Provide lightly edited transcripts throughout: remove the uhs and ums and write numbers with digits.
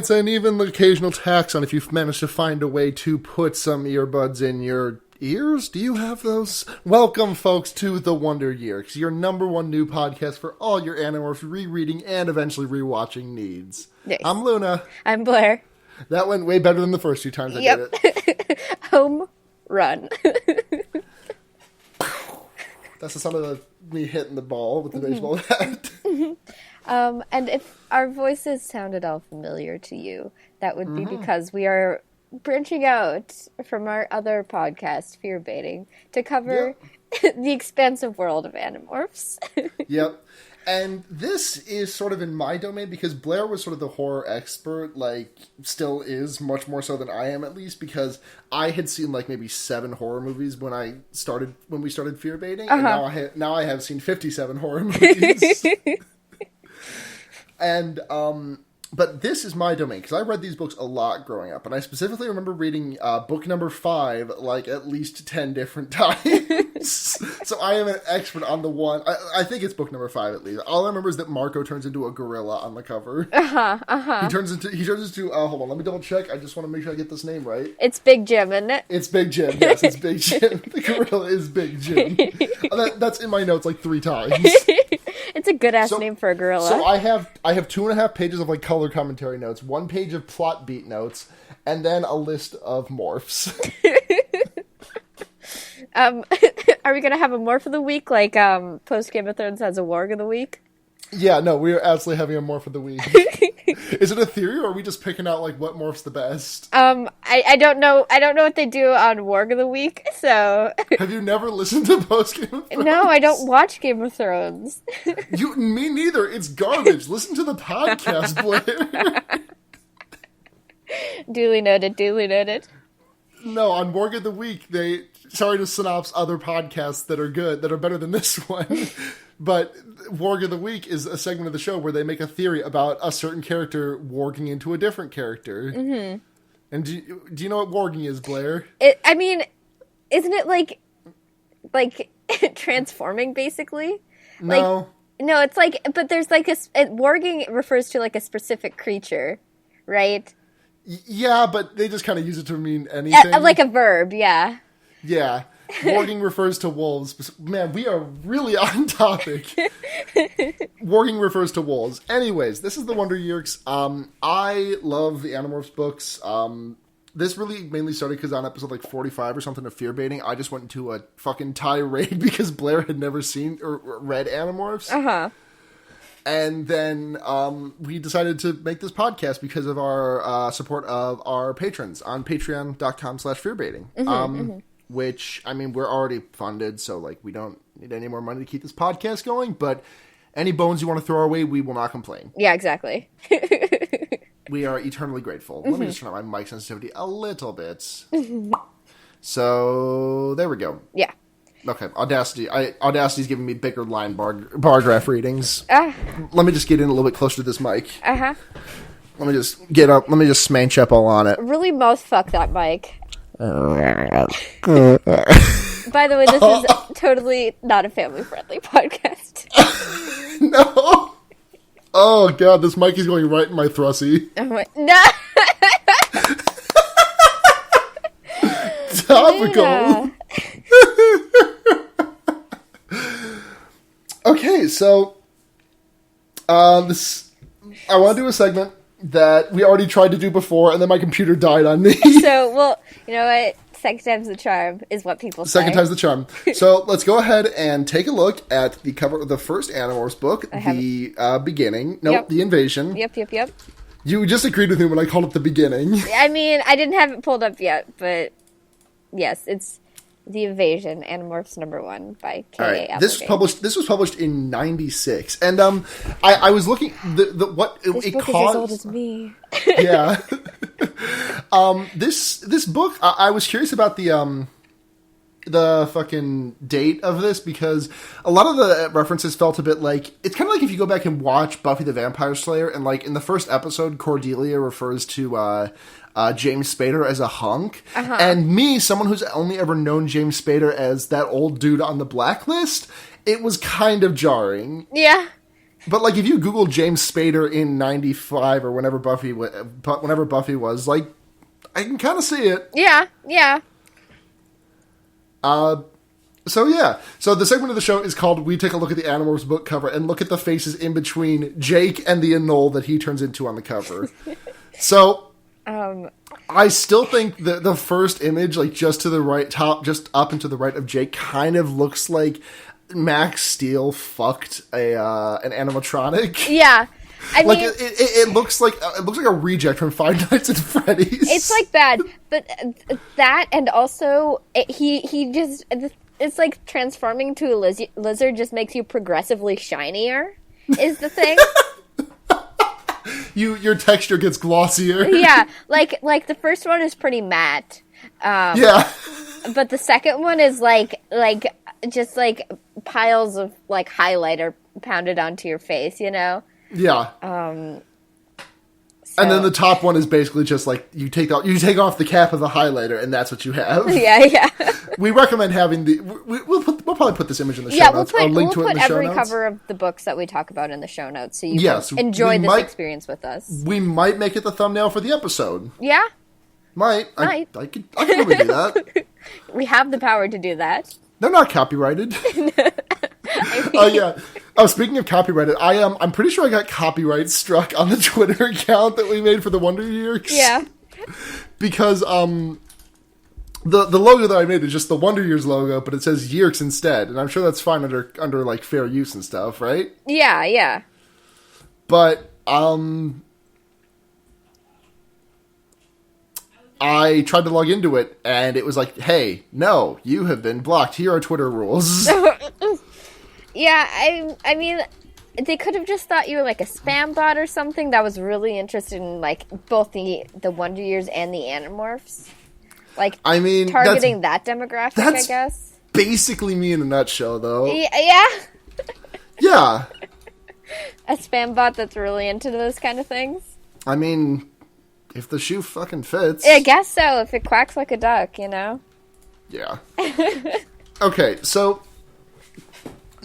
complaints and even the occasional tax on if you've managed to find a way to put some earbuds in your ears. Do you have those? Welcome, folks, to The Wonder Year, your number one new podcast for all your Animorphs rereading and eventually rewatching needs. Nice. I'm Luna. I'm Blair. That went way better than the first 2 times I did it. Home run. That's the sound of me hitting the ball with the baseball bat. And if our voices sounded all familiar to you, that would be because we are branching out from our other podcast, Fear Baiting, to cover the expansive world of Animorphs. Yep. And this is sort of in my domain because Blair was sort of the horror expert, still is, much more so than I am at least, because I had seen maybe 7 horror movies when we started Fear Baiting, and now I have seen 57 horror movies. And, but this is my domain, because I read these books a lot growing up, and I specifically remember reading book number 5, at least 10 different times. So I am an expert on the one, I think it's book number 5 at least. All I remember is that Marco turns into a gorilla on the cover. He turns into, hold on, let me double check, I just want to make sure I get this name right. It's Big Jim, isn't it? It's Big Jim, yes, it's Big Jim. The gorilla is Big Jim. That's in my notes 3 times. It's a good-ass name for a gorilla. So I have 2.5 pages of color commentary notes, 1 page of plot beat notes, and then a list of morphs. Are we gonna have a morph of the week, post Game of Thrones has a warg of the week? Yeah, no, we are absolutely having a morph of the week. Is it a theory, or are we just picking out what morph's the best? I don't know. I don't know what they do on warg of the week. So have you never listened to post Game of Thrones? No, I don't watch Game of Thrones. Me neither. It's garbage. Listen to the podcast, Blair. Duly noted. Duly noted. No, on Warg of the Week, sorry to synopse other podcasts that are good, that are better than this one, but Warg of the Week is a segment of the show where they make a theory about a certain character warging into a different character. Mm-hmm. And do you know what warging is, Blair? Isn't it like transforming, basically? No. No, it's but there's warging refers to a specific creature, right? Yeah, but they just kind of use it to mean anything. Like a verb, yeah. Yeah. Warging refers to wolves. Man, we are really on topic. Warging refers to wolves. Anyways, this is the Wonder Years. I love the Animorphs books. This really mainly started because on episode 45 or something of Fear Baiting, I just went into a fucking tirade because Blair had never seen or read Animorphs. Uh-huh. And then we decided to make this podcast because of our support of our patrons on patreon.com/fearbaiting. Which, we're already funded, so we don't need any more money to keep this podcast going. But any bones you want to throw our way, we will not complain. Yeah, exactly. We are eternally grateful. Let me just turn up my mic sensitivity a little bit. So, there we go. Yeah. Okay, Audacity's giving me bigger line bar graph readings. Let me just get in a little bit closer to this mic. Uh-huh. Let me just get up. Let me just smanch up all on it. Really mouthfuck that mic. By the way, this is totally not a family-friendly podcast. No! Oh, God, this mic is going right in my thrussie. No! Topical! Yeah. Okay, so I want to do a segment that we already tried to do before, and then my computer died on me. So, well, you know what? Second time's the charm is what people say. Second time's the charm. So let's go ahead and take a look at the cover of the first Animorphs book, the beginning. Nope, the invasion. Yep. You just agreed with me when I called it the beginning. I didn't have it pulled up yet, but yes, it's The Invasion, Animorphs #1 by K.A. Right. This was published in '96, and I was looking what this it book caused. Is as old as me. Yeah. This book, I was curious about the fucking date of this because a lot of the references felt a bit it's kind of like if you go back and watch Buffy the Vampire Slayer, and in the first episode, Cordelia refers to James Spader as a hunk. Uh-huh. And me, someone who's only ever known James Spader as that old dude on the Blacklist, it was kind of jarring. Yeah. But, like, if you Google James Spader in 95 or whenever Buffy was, like, I can kind of see it. Yeah, yeah. So, yeah. So, the segment of the show is called We Take a Look at the Animorphs book cover and look at the faces in between Jake and the Anole that he turns into on the cover. So, I still think that the first image, like, just to the right, just up and to the right of Jake, kind of looks like Max Steel fucked an animatronic. Yeah. I like mean, it looks like a reject from Five Nights at Freddy's. It's like bad, but that and also he just it's like transforming to a lizard just makes you progressively shinier. Is the thing. Your texture gets glossier. Yeah, like the first one is pretty matte. Yeah. But the second one is like just like piles of like highlighter pounded onto your face, you know? Yeah. So. And then the top one is basically just like you take off the cap of the highlighter, and that's what you have. Yeah. We recommend having we'll probably put this image in the show notes. We'll put every cover of the books that we talk about in the show notes, so you can enjoy this experience with us. We might make it the thumbnail for the episode. Yeah. Might. I can probably do that. We have the power to do that. They're not copyrighted. Oh, yeah. Oh, speaking of copyrighted, I'm pretty sure I got copyright struck on the Twitter account that we made for the Wonder Years. Yeah. Because, the logo that I made is just the Wonder Years logo, but it says Yeerks instead. And I'm sure that's fine under like, fair use and stuff, right? Yeah. But, I tried to log into it, and it was like, hey, no, you have been blocked. Here are Twitter rules. Yeah, I mean, they could have just thought you were like a spam bot or something that was really interested in like both the Wonder Years and the Animorphs. Like, I mean, targeting that demographic, I guess. Basically me in a nutshell, though. Yeah. Yeah. A spam bot that's really into those kind of things. I mean, if the shoe fucking fits. I guess so, if it quacks like a duck, you know? Yeah. Okay, so,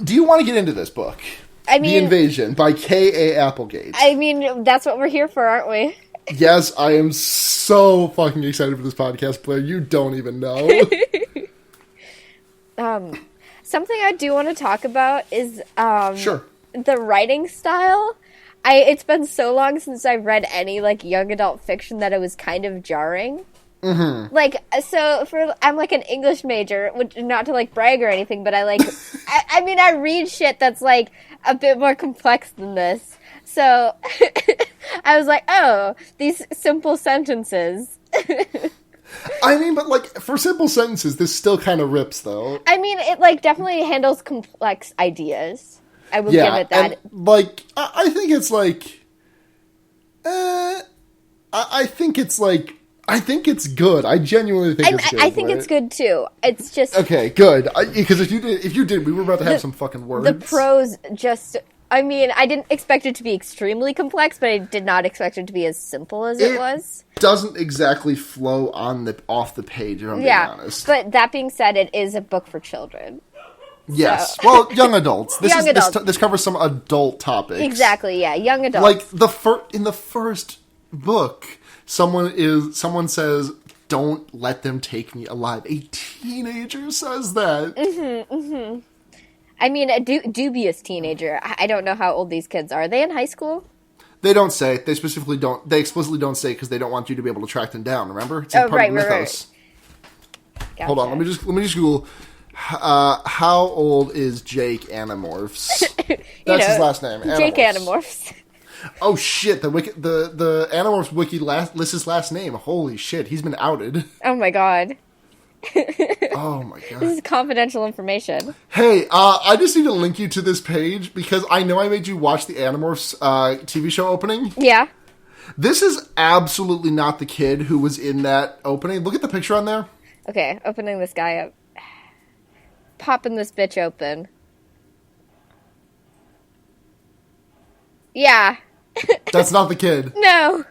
do you want to get into this book? I mean... The Invasion by K.A. Applegate. I mean, that's what we're here for, aren't we? Yes, I am so fucking excited for this podcast, Blair. You don't even know. Something I do want to talk about is sure. The writing style. It's been so long since I've read any like young adult fiction that it was kind of jarring. Mm-hmm. Like, so I'm like an English major, which not to like brag or anything, but I like I mean I read shit that's like a bit more complex than this. So I was like, oh, these simple sentences. I mean, but like for simple sentences, this still kind of rips, though. I mean, it like definitely handles complex ideas. I will give it that. And, like, I think it's like, I think it's like, I think it's good. I genuinely think it's good. I think it's good too. It's just okay, good. Because if you did, we were about to have some fucking words. The prose just. I mean, I didn't expect it to be extremely complex, but I did not expect it to be as simple as it was. Doesn't exactly flow off the page, if I'm being honest. But that being said, it is a book for children. Yes. So. Well, young adults. This covers some adult topics. Exactly, yeah. Young adults. Like, in the first book, someone says, "Don't let them take me alive." A teenager says that. Mm-hmm, mm-hmm. I mean, a dubious teenager. I don't know how old these kids are. Are they in high school? They don't say. They explicitly don't say because they don't want you to be able to track them down, remember? It's part of the mythos. Gotcha. Hold on, let me just Google how old is Jake Animorphs? That's his last name. Animorphs. Jake Animorphs. Oh shit, the Animorphs wiki lists his last name. Holy shit, he's been outed. Oh my god. Oh my god. This is confidential information. Hey, I just need to link you to this page because I know I made you watch the Animorphs TV show opening. Yeah. This is absolutely not the kid who was in that opening. Look at the picture on there. Okay, opening this guy up. Popping this bitch open. Yeah. That's not the kid. No.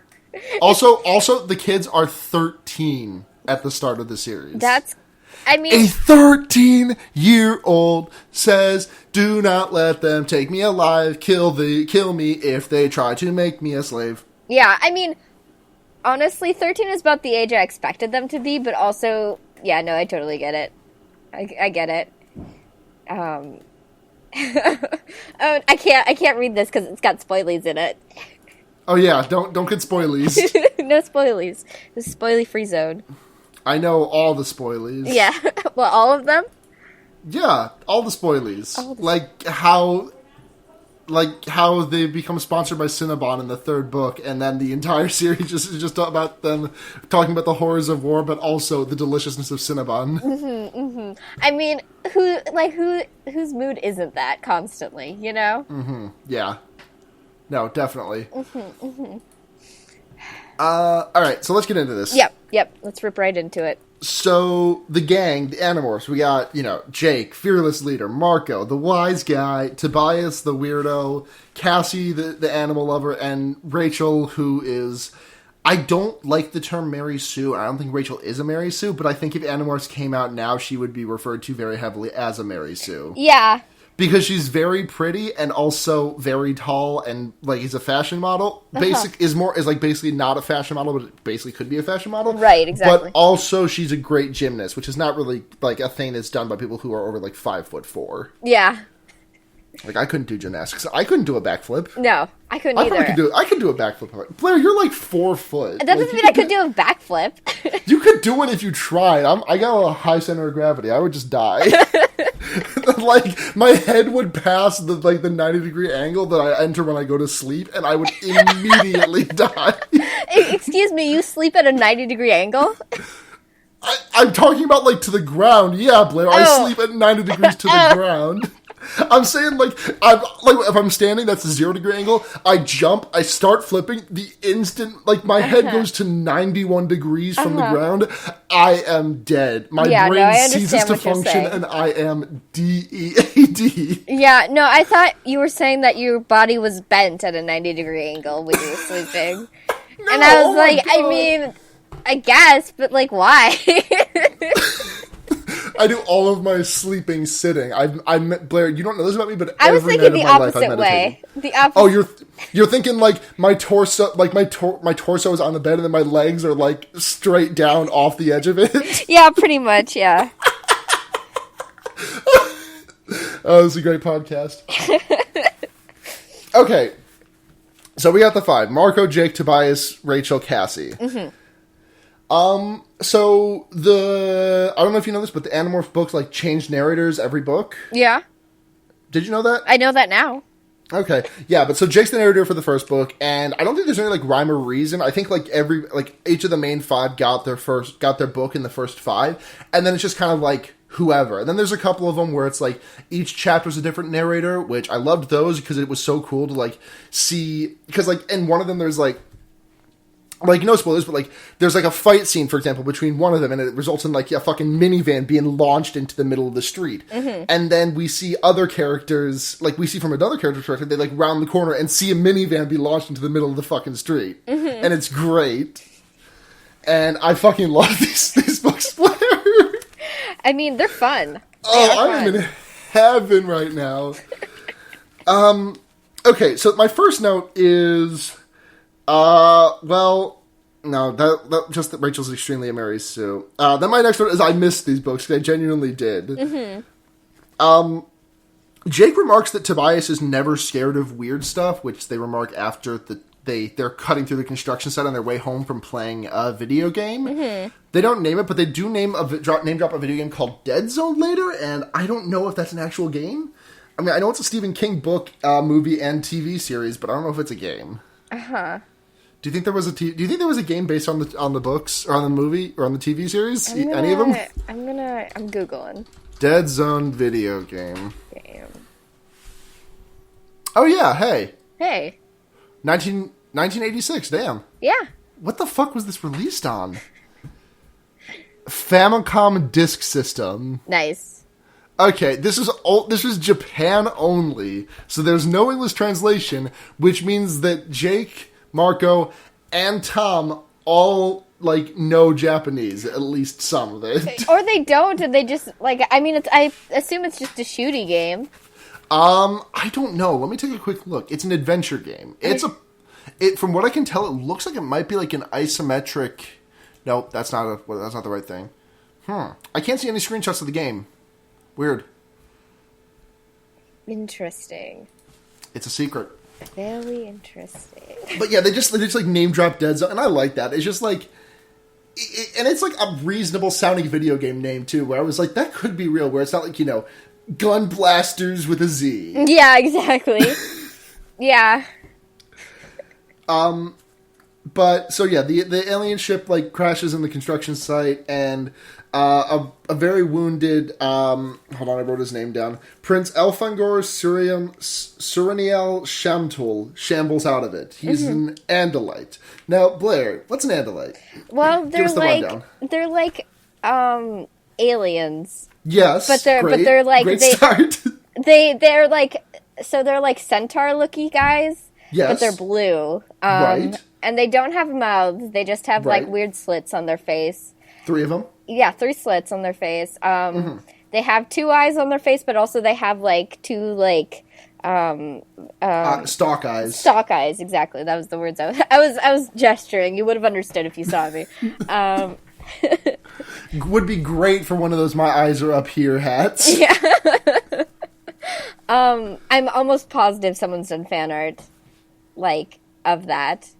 Also, the kids are 13 at the start of the series. I mean... A 13-year-old says, do not let them take me alive. Kill me if they try to make me a slave. Yeah, I mean, honestly, 13 is about the age I expected them to be, but also, yeah, no, I totally get it. I get it. Oh, I can't read this because it's got spoilies in it. Oh yeah, don't get spoilies. No spoilies. This is spoily-free zone. I know all the spoilies. Yeah. Well, all of them? Yeah, all the spoilies. Like how they become sponsored by Cinnabon in the third book, and then the entire series is just about them talking about the horrors of war, but also the deliciousness of Cinnabon. Mm-hmm, mm-hmm. I mean, whose mood isn't that constantly, you know? Mm-hmm. Yeah. No, definitely. Mm-hmm, mm-hmm. All right, so let's get into this. Yep. Let's rip right into it. So, the gang, the Animorphs, we got, Jake, fearless leader, Marco, the wise guy, Tobias, the weirdo, Cassie, the animal lover, and Rachel, who is... I don't like the term Mary Sue. I don't think Rachel is a Mary Sue, but I think if Animorphs came out now, she would be referred to very heavily as a Mary Sue. Yeah. Because she's very pretty and also very tall and, is a fashion model. Is basically not a fashion model, but it basically could be a fashion model. Right, exactly. But also she's a great gymnast, which is not really, a thing that's done by people who are over, 5'4". Yeah. I couldn't do gymnastics. I couldn't do a backflip. No, I couldn't either. I could do a backflip. Blair, you're 4 foot. That doesn't mean I could do a backflip. You could do it if you tried. I got a high center of gravity. I would just die. My head would pass the 90-degree angle that I enter when I go to sleep, and I would immediately die. Excuse me, you sleep at a 90-degree angle? I'm talking about, to the ground. Yeah, Blair, I sleep at 90 degrees to the ground. I'm saying, if I'm standing, that's a 0-degree angle. I jump, I start flipping. The instant, my head goes to 91 degrees from the ground, I am dead. My brain ceases to function, and I am DEAD. Yeah, no, I thought you were saying that your body was bent at a 90-degree angle when you were sleeping. No, and I was I mean, I guess, but, why? I do all of my sleeping sitting. I'm Blair. You don't know this about me, but I was thinking the opposite way. The opposite. Oh, you're thinking my torso, my torso is on the bed, and then my legs are straight down off the edge of it. Yeah, pretty much. Yeah. Oh, this is a great podcast. Okay, so we got the 5: Marco, Jake, Tobias, Rachel, Cassie. Mm-hmm. So I don't know if you know this, but the Animorph books change narrators every book. Yeah. Did you know that? I know that now. Okay. Yeah, but so Jake's the narrator for the first book, and I don't think there's any rhyme or reason. I think each of the main 5 got their book in the first 5, and then it's just kind of whoever. And then there's a couple of them where it's each chapter's a different narrator, which I loved those because it was so cool to see, because in one of them there's no spoilers, but there's a fight scene, for example, between one of them, and it results in a fucking minivan being launched into the middle of the street. Mm-hmm. And then we see other characters, we see from another character's perspective, they round the corner and see a minivan be launched into the middle of the fucking street. Mm-hmm. And it's great. And I fucking love these books, Blair. I mean, they're fun. I'm in heaven right now. Okay, so my first note is... just that Rachel's extremely a Mary Sue. Then my next note is I missed these books, because I genuinely did. Mm-hmm. Jake remarks that Tobias is never scared of weird stuff, which they remark after they're cutting through the construction site on their way home from playing a video game. Mm-hmm. They don't name it, but they do name drop a video game called Dead Zone later, and I don't know if that's an actual game. I mean, I know it's a Stephen King book, movie, and TV series, but I don't know if it's a game. Uh-huh. Do you think there was a game based on the books or on the movie or on the TV series? Any of them? I'm Googling. Dead Zone video game. Oh yeah, hey. 1986, damn. Yeah. What the fuck was this released on? Famicom Disk System. Nice. Okay, this is Japan only, so there's no English translation, which means that Jake, Marco, and Tom all like know Japanese, at least some of it. Or they don't, and they just like. I mean, I assume it's just a shooty game. I don't know. Let me take a quick look. It's an adventure game. From what I can tell, it looks like it might be like an isometric. No, that's not the right thing. I can't see any screenshots of the game. Weird. Interesting. It's a secret. Very interesting. But yeah, they just like name drop Dead Zone, and I like that. It's just like, and it's like a reasonable sounding video game name too. Where I was like, that could be real. Where it's not like gun blasters with a Z. Yeah, exactly. Yeah. But so yeah, the alien ship like crashes in the construction site, and a very wounded hold on, I wrote his name down. Prince Elfangor Suraniel Shamtul shambles out of it. He's an Andalite. Now, Blair, what's an Andalite? Well, they're like aliens. Yes, but they're like great start. they're like centaur looky guys. Yes, but they're blue. Right. And they don't have mouths. They just have like weird slits on their face. 3 of them? Yeah, 3 slits on their face. They have 2 eyes on their face, but also they have like 2 like stalk eyes. Stalk eyes, exactly. That was the words I was gesturing. You would have understood if you saw me. Would be great for one of those "my eyes are up here" hats. Yeah. I'm almost positive someone's done fan art like of that.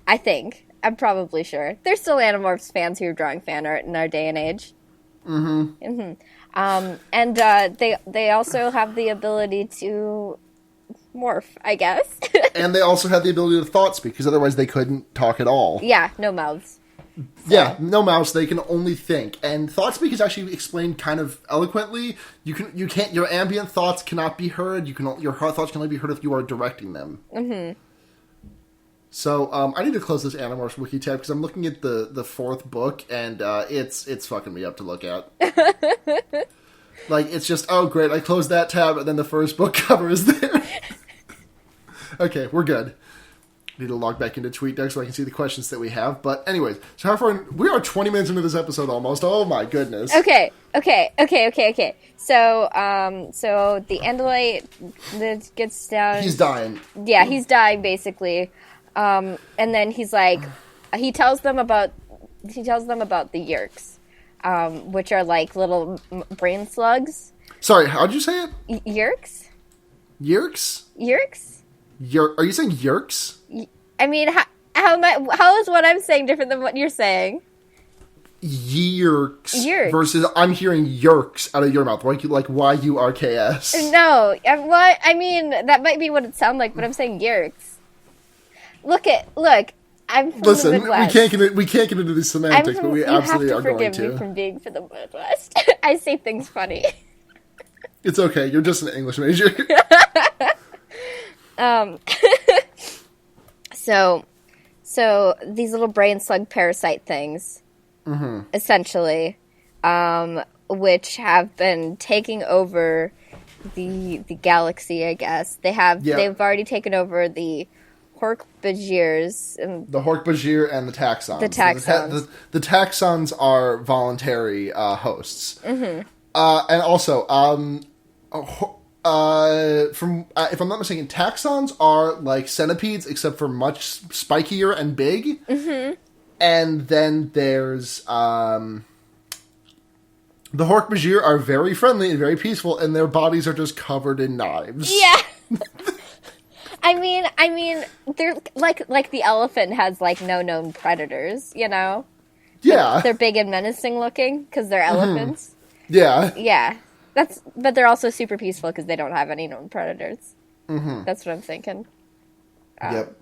I think. I'm probably sure. There's still Animorphs fans who are drawing fan art in our day and age. And they also have the ability to morph, I guess. And they also have the ability to thought speak, because otherwise they couldn't talk at all. Yeah, no mouths. So. Yeah, no mouths. They can only think, and thought speak is actually explained kind of eloquently. You can't. Your ambient thoughts cannot be heard. Your thoughts can only be heard if you are directing them. So I need to close this Animorphs wiki tab because I'm looking at the 4th book, and it's fucking me up to look at. Like, it's just, oh great, I closed that tab, and then the first book cover is there. Okay, we're good. Need to log back into TweetDeck so I can see the questions that we have. But anyways, so how far we are 20 minutes into this episode almost. Oh my goodness. Okay. So the Andalite that gets down. He's dying. Yeah, he's dying basically. And then he's like, he tells them about the Yerks, which are like little brain slugs. Sorry, how'd you say it? Yerks? Yerks? Yerks? Are you saying Yerks? I mean, how is what I'm saying different than what you're saying? Yerks. Versus I'm hearing Yerks out of your mouth, like YURKS. No, what I mean, that might be what it sounds like, but I'm saying Yerks. Look, I'm from the Midwest. we can't get into the semantics, but we absolutely are going to. You have to forgive me from being from the Midwest. I say things funny. It's okay. You're just an English major. So these little brain slug parasite things, essentially, which have been taking over the galaxy. I guess they've already taken over the Hork-Bajirs. The Hork-Bajir and the Taxxons. The Taxxons are voluntary hosts. And also, if I'm not mistaken, Taxxons are like centipedes, except for much spikier and big. And then there's the Hork-Bajir are very friendly and very peaceful, and their bodies are just covered in knives. Yeah. I mean, they're like the elephant has like no known predators, you know? Yeah. They're big and menacing looking because they're elephants. Yeah. Yeah. But they're also super peaceful because they don't have any known predators. That's what I'm thinking. Yep.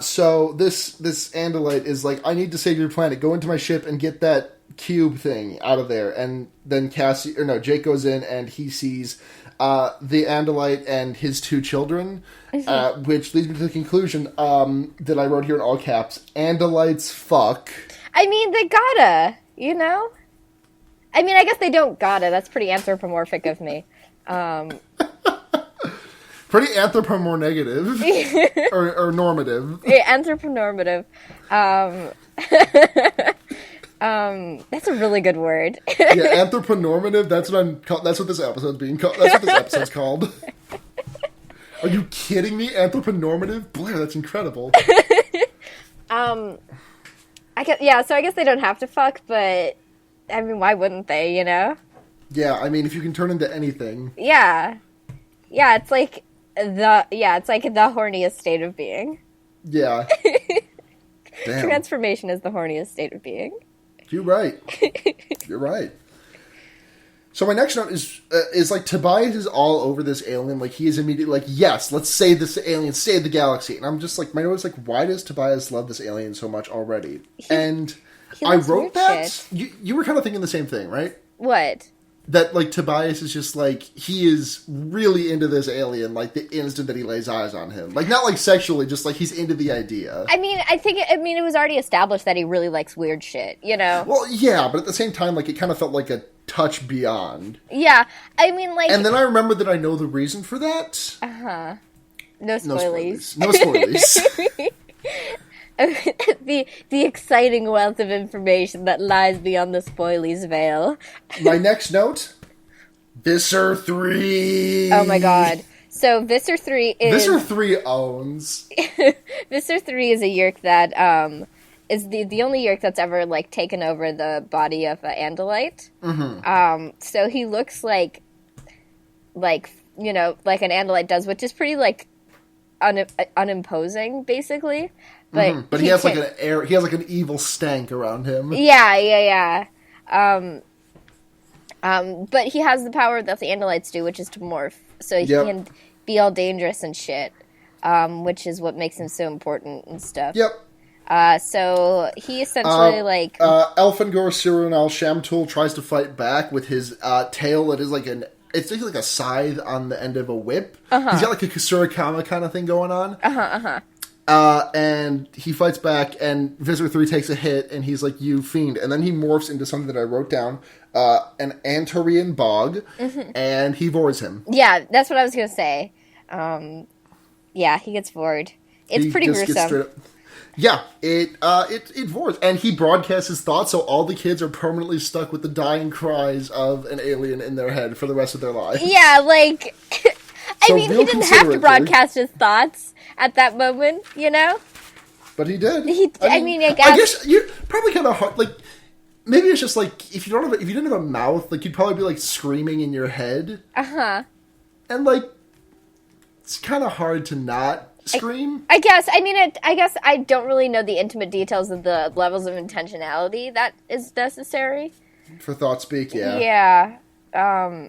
So this Andalite is like, I need to save your planet. Go into my ship and get that cube thing out of there. And then Jake goes in and he sees the Andalite and his 2 children, which leads me to the conclusion that I wrote here in all caps: Andalites fuck. I mean, they gotta, you know? I mean, I guess they don't gotta. That's pretty anthropomorphic of me. Pretty anthropomorph or normative. Yeah, anthroponormative. That's a really good word. Yeah, anthroponormative. That's what this episode's being called. That's what this episode's called. Are you kidding me? Anthroponormative? Blair, that's incredible. So I guess they don't have to fuck, but I mean, why wouldn't they, you know? Yeah, I mean, if you can turn into anything. Yeah. Yeah, it's like the horniest state of being. Yeah. Damn. Transformation is the horniest state of being. You're right. You're right. So my next note is like Tobias is all over this alien. Like he is immediately like, yes, let's save this alien, save the galaxy. And I'm just like, my note is like, why does Tobias love this alien so much already? And I wrote that. You were kind of thinking the same thing, right? What? That like Tobias is just like he is really into this alien. Like the instant that he lays eyes on him, like not like sexually, just like he's into the idea. I mean, it was already established that he really likes weird shit. You know? Well, yeah, but at the same time, like it kind of felt like a touch beyond. Yeah, I mean, like... And then I remember that I know the reason for that. Uh-huh. No spoilies. No spoilies. the exciting wealth of information that lies beyond the spoilies veil. My next note, Visser 3. Oh my god. So Visser 3 is... Visser 3 owns. Visser 3 is a Yeerk that is the only Yeerk that's ever like taken over the body of an Andalite. Mm-hmm. So he looks like you know, like an Andalite does, which is pretty like unimposing, basically. But he has like an air. He has like an evil stank around him. Yeah. But he has the power that the Andalites do, which is to morph. So he can be all dangerous and shit, which is what makes him so important and stuff. Yep. So he essentially Elfangor Cyrunal Shamtul tries to fight back with his tail that is like it's basically like a scythe on the end of a whip. Uh-huh. He's got like a Kasurikama kind of thing going on. And he fights back, and Visser 3 takes a hit, and he's like, you fiend. And then he morphs into something that I wrote down, an Antarian bog, and he vores him. Yeah, that's what I was going to say. Yeah, he gets vored. It's pretty gruesome. Yeah, it vores. And he broadcasts his thoughts, so all the kids are permanently stuck with the dying cries of an alien in their head for the rest of their lives. Yeah, like... I mean, he didn't have to broadcast his thoughts at that moment, you know? But he did. I guess you're probably kind of hard, like, maybe it's just like, if you didn't have a mouth, like, you'd probably be, like, screaming in your head. Uh-huh. And, like, it's kind of hard to not scream. I guess I don't really know the intimate details of the levels of intentionality that is necessary. For thought speak, yeah. Yeah.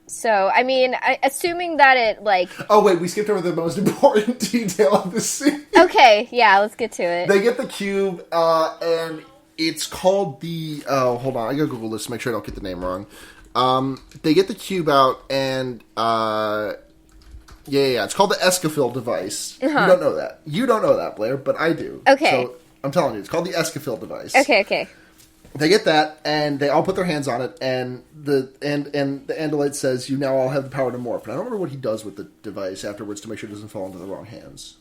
So, I mean, assuming that it, like... Oh, wait, we skipped over the most important detail of the scene. Okay, yeah, let's get to it. They get the cube, and it's called the... Oh, hold on, I gotta Google this to make sure I don't get the name wrong. They get the cube out, and... Yeah, it's called the Escafil device. Uh-huh. You don't know that. You don't know that, Blair, but I do. Okay. So, I'm telling you, it's called the Escafil device. Okay. They get that, and they all put their hands on it, and the Andalite says, you now all have the power to morph. And I don't remember what he does with the device afterwards to make sure it doesn't fall into the wrong hands.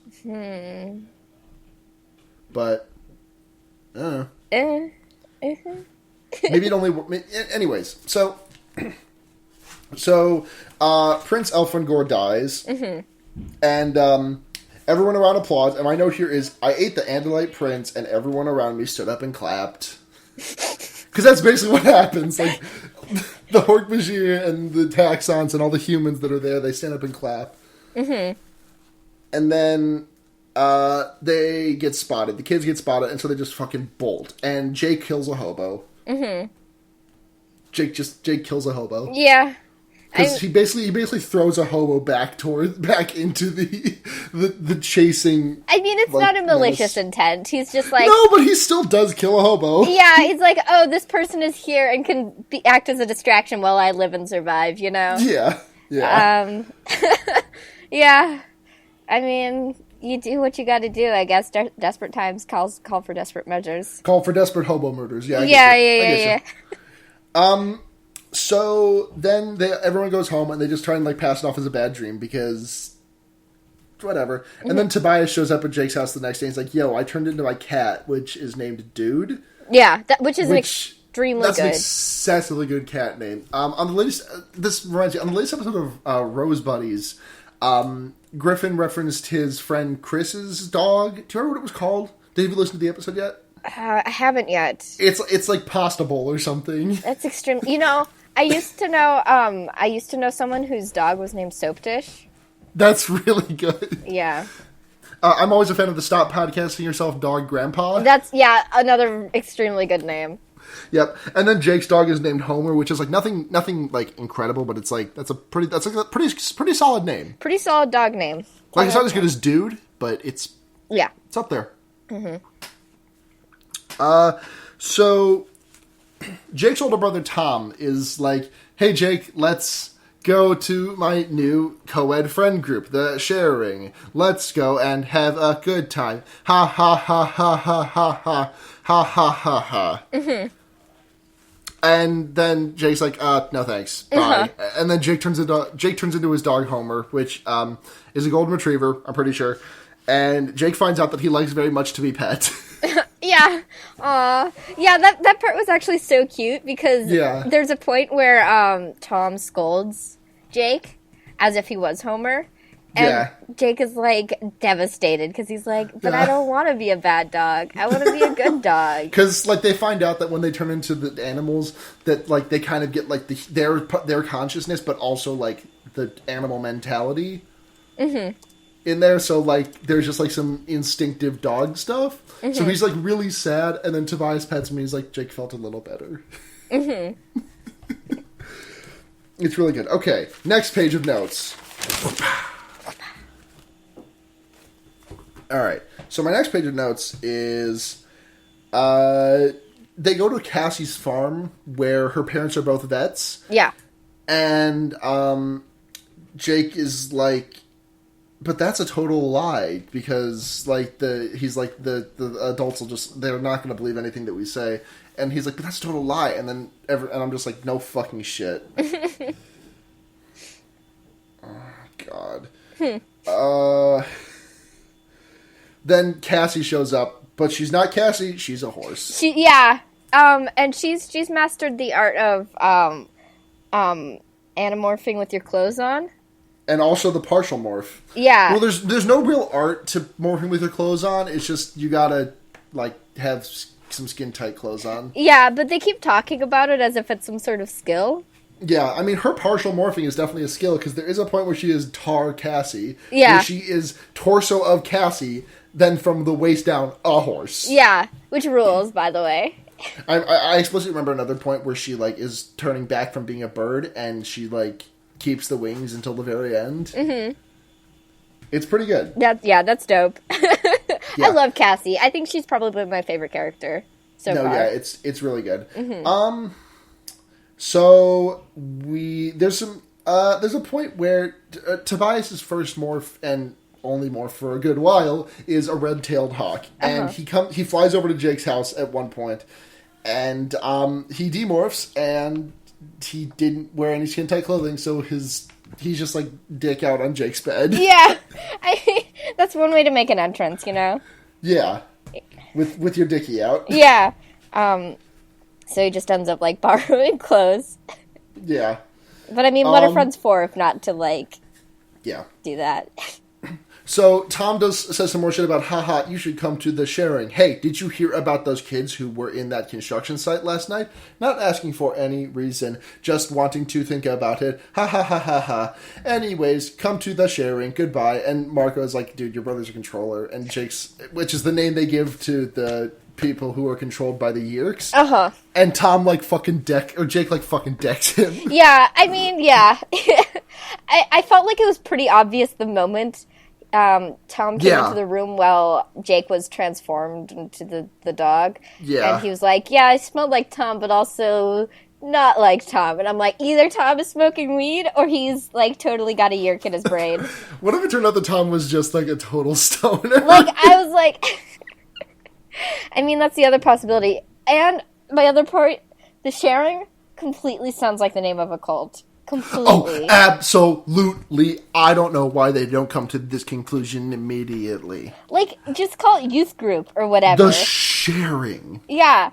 But, I don't know. Maybe it only... Anyways, so Prince Elfangor dies, and everyone around applauds, and my note here is, I ate the Andalite prince, and everyone around me stood up and clapped. Because that's basically what happens. Like, the Hork-Bajir and the Taxons and all the humans that are there, they stand up and clap. And then they get spotted. The kids get spotted, and so they just fucking bolt. And Jake kills a hobo. Jake kills a hobo. Yeah. Because he basically throws a hobo back into the chasing. I mean, it's not a malicious intent. He's just like, no, but he still does kill a hobo. Yeah, he's like, oh, this person is here and can act as a distraction while I live and survive. You know? Yeah. Yeah. I mean, you do what you got to do. I guess desperate times call for desperate measures. Call for desperate hobo murders. Yeah. Yeah. So then everyone goes home and they just try and like pass it off as a bad dream because whatever. Mm-hmm. And then Tobias shows up at Jake's house the next day and he's like, yo, I turned into my cat, which is named Dude. Yeah, which is extremely that's good. That's an excessively good cat name. On the latest, this reminds me, on the latest episode of Rose Buddies, Griffin referenced his friend Chris's dog. Do you remember what it was called? Have you listened to the episode yet? I haven't yet. It's like Pasta Bowl or something. That's extreme. You know, I used to know someone whose dog was named Soap Dish. That's really good. Yeah. I'm always a fan of the Stop Podcasting Yourself Dog Grandpa. That's, another extremely good name. Yep. And then Jake's dog is named Homer, which is like nothing like incredible, but it's like that's a pretty solid name. Pretty solid dog name. Like it's not as good as Dude, but it's up there. Mm-hmm. So Jake's older brother Tom is like, hey Jake, let's go to my new co-ed friend group, the Sharing. Let's go and have a good time. Ha ha ha ha ha ha ha ha ha ha ha. Mm-hmm. And then Jake's like, no thanks, bye. Uh-huh. And then Jake turns into his dog Homer, which is a golden retriever, I'm pretty sure. And Jake finds out that he likes very much to be pet. Yeah. Aw. Yeah, that part was actually so cute because there's a point where Tom scolds Jake as if he was Homer. And Jake is, like, devastated because he's like, but I don't want to be a bad dog. I want to be a good dog. Because, like, they find out that when they turn into the animals, that, like, they kind of get, like, their consciousness, but also, like, the animal mentality in there. So, like, there's just, like, some instinctive dog stuff. Mm-hmm. So he's, like, really sad, and then Tobias pets him, and he's like, Jake felt a little better. Mm-hmm. It's really good. Okay, next page of notes. Alright, so my next page of notes is, they go to Cassie's farm, where her parents are both vets. Yeah. And, Jake is like, but that's a total lie, because, like, he's like, the adults will just, they're not going to believe anything that we say. And he's like, but that's a total lie. And then, and I'm just like, no fucking shit. Oh, God. Then Cassie shows up, but she's not Cassie, she's a horse. And she's mastered the art of, anamorphing with your clothes on. And also the partial morph. Yeah. Well, there's no real art to morphing with your clothes on. It's just you gotta, like, have some skin-tight clothes on. Yeah, but they keep talking about it as if it's some sort of skill. Yeah, I mean, her partial morphing is definitely a skill, because there is a point where she is Tar Cassie. Yeah. Where she is torso of Cassie, then from the waist down, a horse. Yeah, which rules, by the way. I explicitly remember another point where she, like, is turning back from being a bird, and she, like, keeps the wings until the very end. Mm-hmm. It's pretty good. That's dope. I love Cassie. I think she's probably my favorite character so far. Yeah, it's really good. Mm-hmm. So there's a point where Tobias's first morph and only morph for a good while is a red-tailed hawk, and he flies over to Jake's house at one point, and he demorphs, and he didn't wear any skin-tight clothing, so he's just like dick out on Jake's bed. Yeah, that's one way to make an entrance, you know. Yeah, with your dicky out. Yeah. So he just ends up, like, borrowing clothes. Yeah. But, I mean, what are friends for if not to, like, do that? So Tom says some more shit about, haha, you should come to the Sharing. Hey, did you hear about those kids who were in that construction site last night? Not asking for any reason, just wanting to think about it. Ha ha ha ha ha. Anyways, come to the Sharing. Goodbye. And Marco is like, dude, your brother's a controller. And Jake's, which is the name they give to the people who are controlled by the Yeerks. Uh-huh. And Tom, like, Jake, like, fucking decks him. Yeah, I mean, yeah. I felt like it was pretty obvious the moment Tom came into the room while Jake was transformed into the dog. Yeah. And he was like, yeah, I smelled like Tom, but also not like Tom. And I'm like, either Tom is smoking weed or he's, like, totally got a Yeerk in his brain. What if it turned out that Tom was just, like, a total stoner? Like, I was like... I mean, that's the other possibility. And my other part, the Sharing, completely sounds like the name of a cult. Oh, Completely. absolutely. I don't know why they don't come to this conclusion immediately. Like, just call it youth group or whatever. The sharing. Yeah.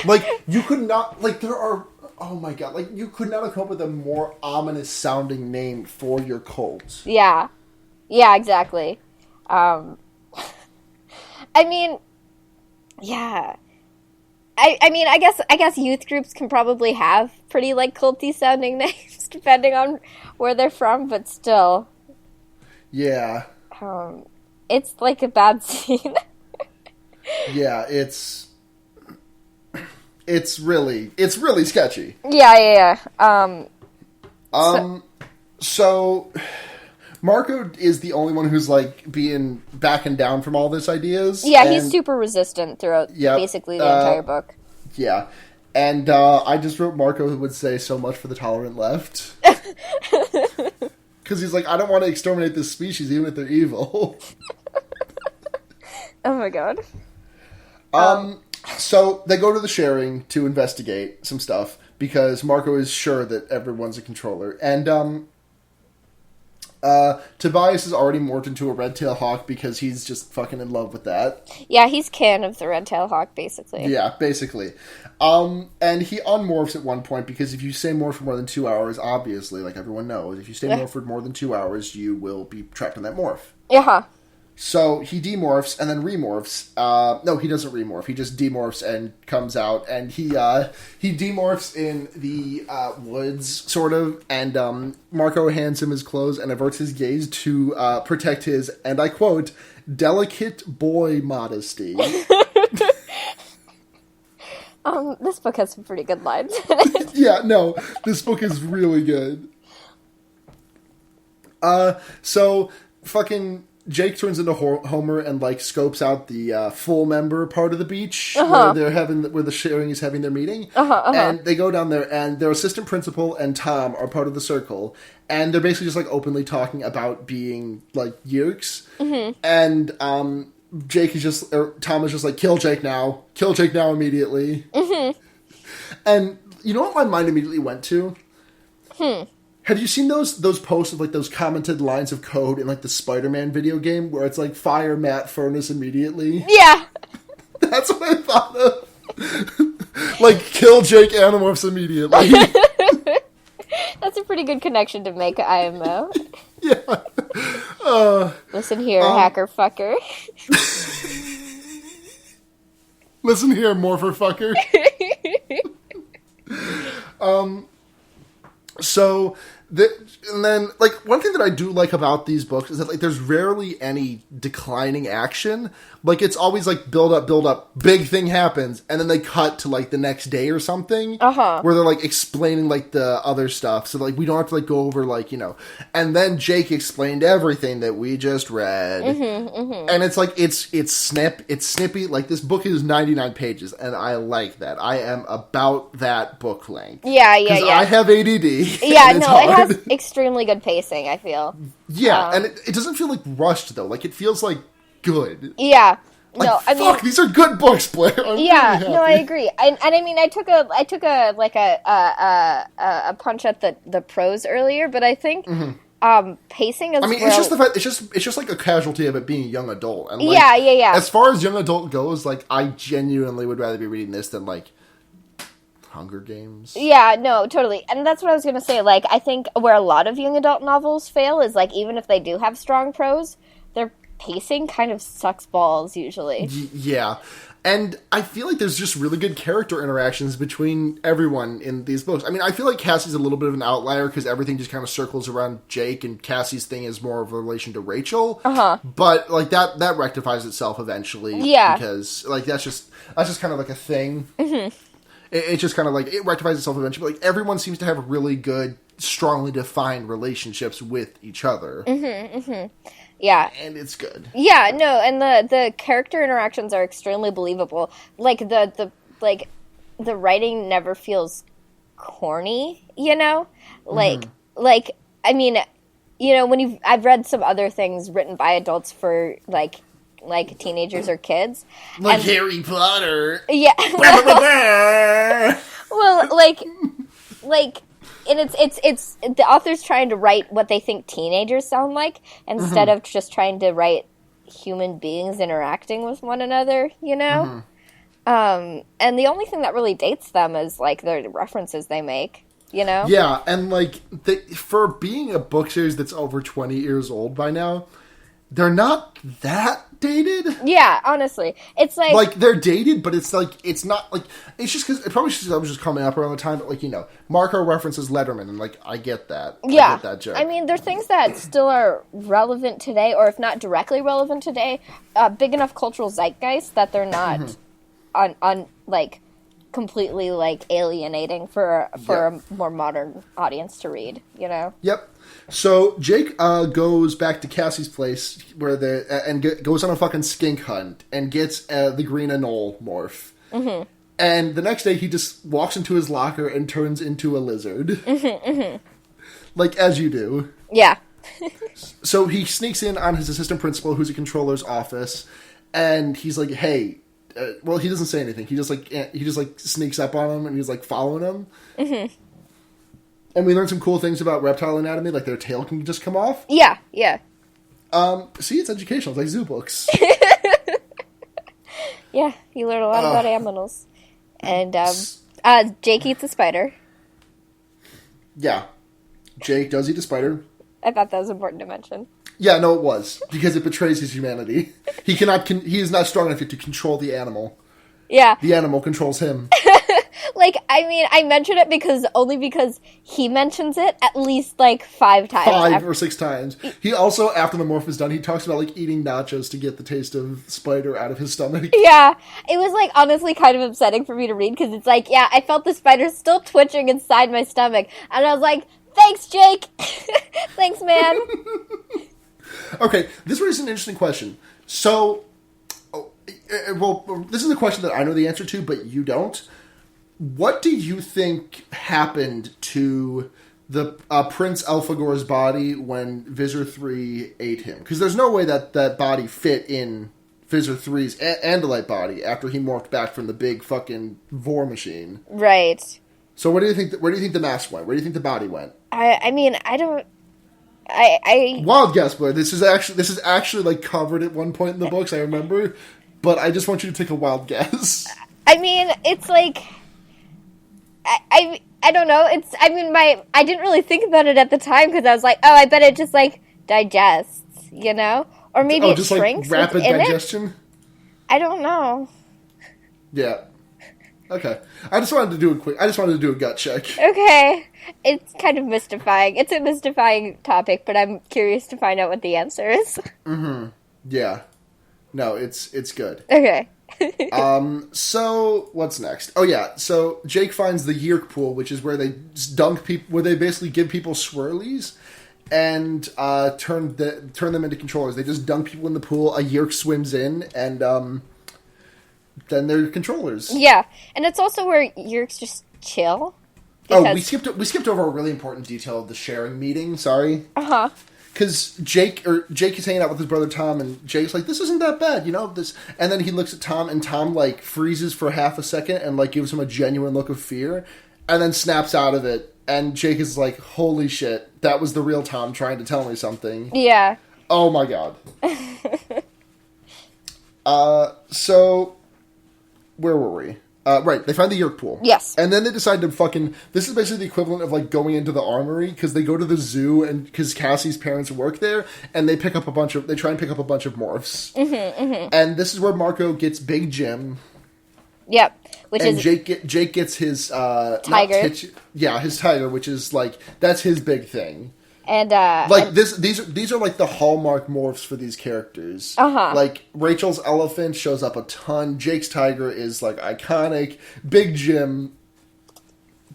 Like, you could not, like, there are, oh my god, like, you could not have come up with a more ominous sounding name for your cult. Yeah. Yeah, exactly. I mean, yeah. I mean, I guess youth groups can probably have pretty, like, culty sounding names, depending on where they're from, but still. Yeah. It's, like, a bad scene. Yeah, it's really sketchy. Yeah. So Marco is the only one who's, like, being backing down from all this ideas. Yeah, he's super resistant throughout basically the entire book. Yeah. And I just wrote Marco who would say so much for the tolerant left. Because he's like, I don't want to exterminate this species even if they're evil. Oh my god. So they go to the sharing to investigate some stuff because Marco is sure that everyone's a controller. And Tobias is already morphed into a red-tailed hawk because he's just fucking in love with that. Yeah, he's kin of the red-tailed hawk, basically. Yeah, basically. And he unmorphs at one point because if you stay morphed for more than 2 hours, obviously, like everyone knows, if you stay morphed for more than 2 hours, you will be trapped in that morph. Yeah. So he demorphs and then remorphs. No, he doesn't remorph. He just demorphs and comes out, and he demorphs in the woods, sort of. And Marco hands him his clothes and averts his gaze to protect his, and I quote, "delicate boy modesty." This book has some pretty good lines. Yeah, no, this book is really good. So fucking Jake turns into Homer and, like, scopes out the full member part of the beach where the sharing is having their meeting. And they go down there, and their assistant principal and Tom are part of the circle, and they're basically just, like, openly talking about being, like, yerks. And Jake is just, or Tom is just like, kill Jake now immediately. And you know what my mind immediately went to? Have you seen those posts of, like, those commented lines of code in, like, the Spider-Man video game where it's like, fire Matt Furnace immediately? Yeah. That's what I thought of. Like, kill Jake Animorphs immediately. That's a pretty good connection to make IMO. Yeah. Listen here, hacker fucker. Listen here, morpher fucker. So, and then, like, one thing that I do like about these books is that, like, there's rarely any declining action. Like, it's always, like, build up, big thing happens, and then they cut to, like, the next day or something. Where they're, like, explaining, like, the other stuff. So, like, we don't have to, like, go over, like, you know. And then Jake explained everything that we just read. And it's, like, it's snippy. Like, this book is 99 pages, and I like that. I am about that book length. Yeah. I have ADD. Yeah, no, it has extremely good pacing, I feel. Yeah, and it doesn't feel, like, rushed, though. Like, it feels, like, good. Yeah. Like, no, I mean, these are good books, Blair. Yeah, no, I agree. And I mean, I took a punch at the prose earlier, but I think pacing is. I mean, it's just the fact it's just like a casualty of it being young adult. And, like, yeah. As far as young adult goes, like, I genuinely would rather be reading this than, like, Hunger Games. Yeah, no, totally. And that's what I was going to say. Like, I think where a lot of young adult novels fail is, like, even if they do have strong prose, their pacing kind of sucks balls, usually. Yeah. And I feel like there's just really good character interactions between everyone in these books. I mean, I feel like Cassie's a little bit of an outlier because everything just kind of circles around Jake, and Cassie's thing is more of a relation to Rachel. But, like, that rectifies itself eventually. Yeah. Because, like, that's just kind of like a thing. It's just kind of like, it rectifies itself eventually. But, like, everyone seems to have really good, strongly defined relationships with each other. Yeah. And it's good. Yeah, no, and the character interactions are extremely believable. Like, the writing never feels corny, you know? Like, I mean, you know, I've read some other things written by adults for, like teenagers or kids. Like Harry Potter. Yeah. Well, like, like, and it's the author's trying to write what they think teenagers sound like instead of just trying to write human beings interacting with one another, you know? And the only thing that really dates them is, like, the references they make, you know? Yeah, and, like, for being a book series that's over 20 years old by now, they're not that dated. Yeah, honestly. It's like... Like, they're dated, but it's, like, it's not, like... It's just because... It probably just I was just coming up around the time, but, like, you know, Marco references Letterman, and, like, I get that. Yeah. I get that joke. I mean, there are things that still are relevant today, or if not directly relevant today, big enough cultural zeitgeist that they're not on like, completely, like, alienating for a more modern audience to read, you know? Yep. So Jake goes back to Cassie's place where goes on a fucking skink hunt and gets the green anole morph. And the next day he just walks into his locker and turns into a lizard. Like, as you do. Yeah. So he sneaks in on his assistant principal, who's a controller's office, and he's like, "Hey," well, he doesn't say anything. He just sneaks up on him and he's like following him. And we learned some cool things about reptile anatomy, like their tail can just come off. Yeah, yeah. See, it's educational. It's like zoo books. Yeah, you learn a lot about animals. And Jake eats a spider. Yeah. Jake does eat a spider. I thought that was important to mention. Yeah, no, it was. Because it betrays his humanity. He is not strong enough to control the animal. Yeah. The animal controls him. Like, I mean, I mention it because he mentions it at least, like, 5 times. 5 or 6 times. He also, after the morph is done, he talks about, like, eating nachos to get the taste of spider out of his stomach. Yeah. It was, like, honestly kind of upsetting for me to read, because it's like, yeah, I felt the spider still twitching inside my stomach. And I was like, thanks, Jake! Thanks, man! Okay, this raises an interesting question. So, well, this is a question that I know the answer to, but you don't. What do you think happened to the Prince Elphegor's body when Visor 3 ate him? Because there's no way that body fit in Visor 3's Andalite body after he morphed back from the big fucking Vore machine. Right. So where do you think the mask went? Where do you think the body went? I mean, I don't... I Wild guess, Blair. This is actually like covered at one point in the books, I remember. But I just want you to take a wild guess. I mean, it's like... I don't know. I didn't really think about it at the time because I was like, oh, I bet it just, like, digests, you know? Or maybe it just shrinks like rapid within digestion? It? I don't know. Yeah. Okay. I just wanted to do a gut check. Okay. It's kind of mystifying. It's a mystifying topic, but I'm curious to find out what the answer is. Mm-hmm. Yeah. No, it's good. Okay. So what's next? Oh yeah, so Jake finds the Yeerk pool, which is where they dunk people, where they basically give people swirlies and turn them into controllers. They just dunk people in the pool. A Yeerk swims in, and then they're controllers. Yeah, and it's also where Yeerks just chill. Oh, we skipped over a really important detail of the sharing meeting. Sorry. Because Jake is hanging out with his brother Tom, and Jake's like, "This isn't that bad, you know." And then he looks at Tom, and Tom like freezes for half a second, and like gives him a genuine look of fear, and then snaps out of it. And Jake is like, "Holy shit, that was the real Tom trying to tell me something." Yeah. Oh my god. So where were we? Right, they find the Yeerk pool. Yes. And then they decide to fucking... This is basically the equivalent of, like, going into the armory, because they go to the zoo, and because Cassie's parents work there, and they try and pick up a bunch of morphs. And this is where Marco gets Big Jim. Yep. Jake gets his... tiger. His tiger, which is, like, that's his big thing. And, these are like the hallmark morphs for these characters. Like, Rachel's elephant shows up a ton. Jake's tiger is, like, iconic. Big Jim.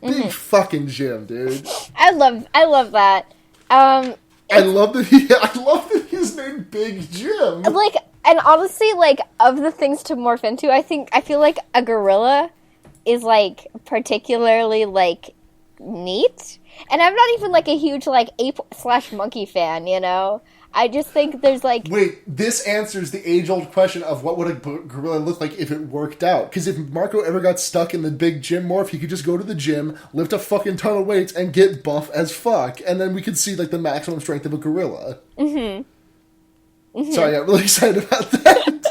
Big fucking Jim, dude. I love that. I love that he's named Big Jim. Like, and honestly, like, of the things to morph into, I feel like a gorilla is, like, particularly, like, neat. And I'm not even, like, a huge, like, ape/monkey fan, you know? I just think there's like... Wait, this answers the age-old question of what would a gorilla look like if it worked out. Because if Marco ever got stuck in the big gym morph, he could just go to the gym, lift a fucking ton of weights, and get buff as fuck. And then we could see, like, the maximum strength of a gorilla. So I got really excited about that.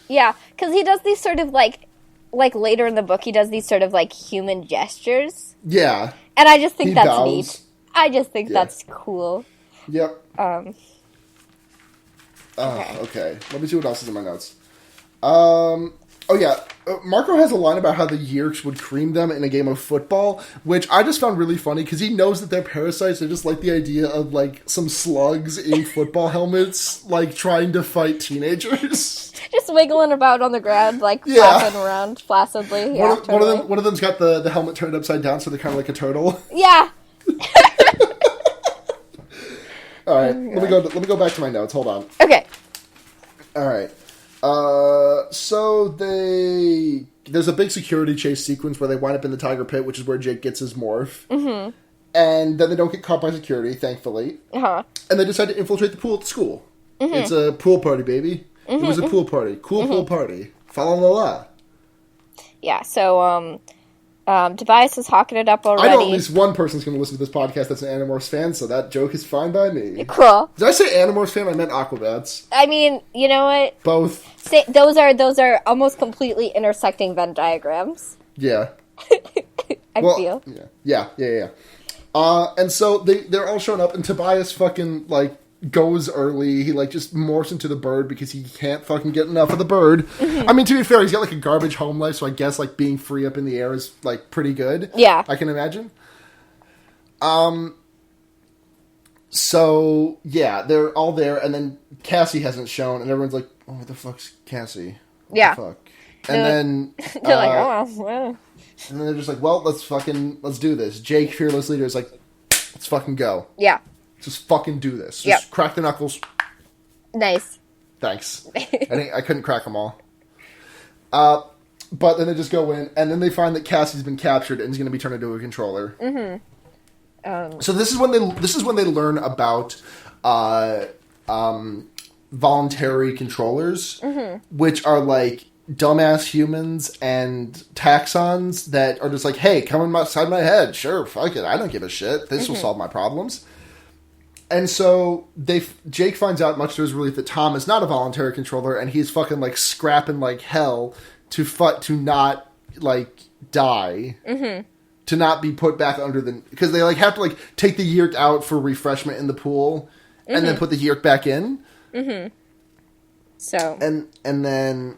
Yeah, because he does these sort of, like later in the book, he does these sort of, like, human gestures. Yeah. And I just think that's bows. neat. I just think that's cool. Yep. Okay. Okay. Let me see what else is in my notes. Oh yeah, Marco has a line about how the Yeerks would cream them in a game of football, which I just found really funny because he knows that they're parasites. I just like the idea of like some slugs in football helmets, like trying to fight teenagers. Just wiggling about on the ground, like flapping around flaccidly. Yeah, one of them's got the helmet turned upside down, so they're kind of like a turtle. Yeah. All right, let me go back to my notes. Hold on. Okay. All right. So there's a big security chase sequence where they wind up in the tiger pit, which is where Jake gets his morph. Mm-hmm. And then they don't get caught by security, thankfully. Uh-huh. And they decide to infiltrate the pool at the school. Mm-hmm. It's a pool party, baby. Mm-hmm. It was a pool party. Cool pool party. Follow the law. Yeah, so, Tobias is hawking it up already. I know at least one person's going to listen to this podcast that's an Animorphs fan, so that joke is fine by me. Cool. Did I say Animorphs fan? I meant Aquabats. I mean, you know what? Both. Those are almost completely intersecting Venn diagrams. Yeah. I feel. Yeah. And so they're all showing up, and Tobias fucking, like, goes early. He, like, just morphs into the bird because he can't fucking get enough of the bird. Mm-hmm. I mean, to be fair, he's got, like, a garbage home life, so I guess, like, being free up in the air is, like, pretty good. Yeah. I can imagine. So, yeah, they're all there, and then Cassie hasn't shown, and everyone's like, oh, what the fuck's Cassie? What the fuck? And then... They're like, oh, well. And then they're just like, well, let's do this. Jake, fearless leader, is like, let's fucking go. Yeah. Just fucking do this. Just crack the knuckles. Nice. Thanks. I couldn't crack them all. But then they just go in, and then they find that Cassie's been captured and is going to be turned into a controller. Mm-hmm. So this is when they learn about voluntary controllers, which are like dumbass humans and taxons that are just like, hey, come inside my head. Sure, fuck it. I don't give a shit. This will solve my problems. And so Jake finds out, much to his relief, that Tom is not a voluntary controller, and he's fucking like scrapping like hell to not like die, to not be put back under the, because they like have to like take the Yeerk out for refreshment in the pool, and then put the Yeerk back in. So and then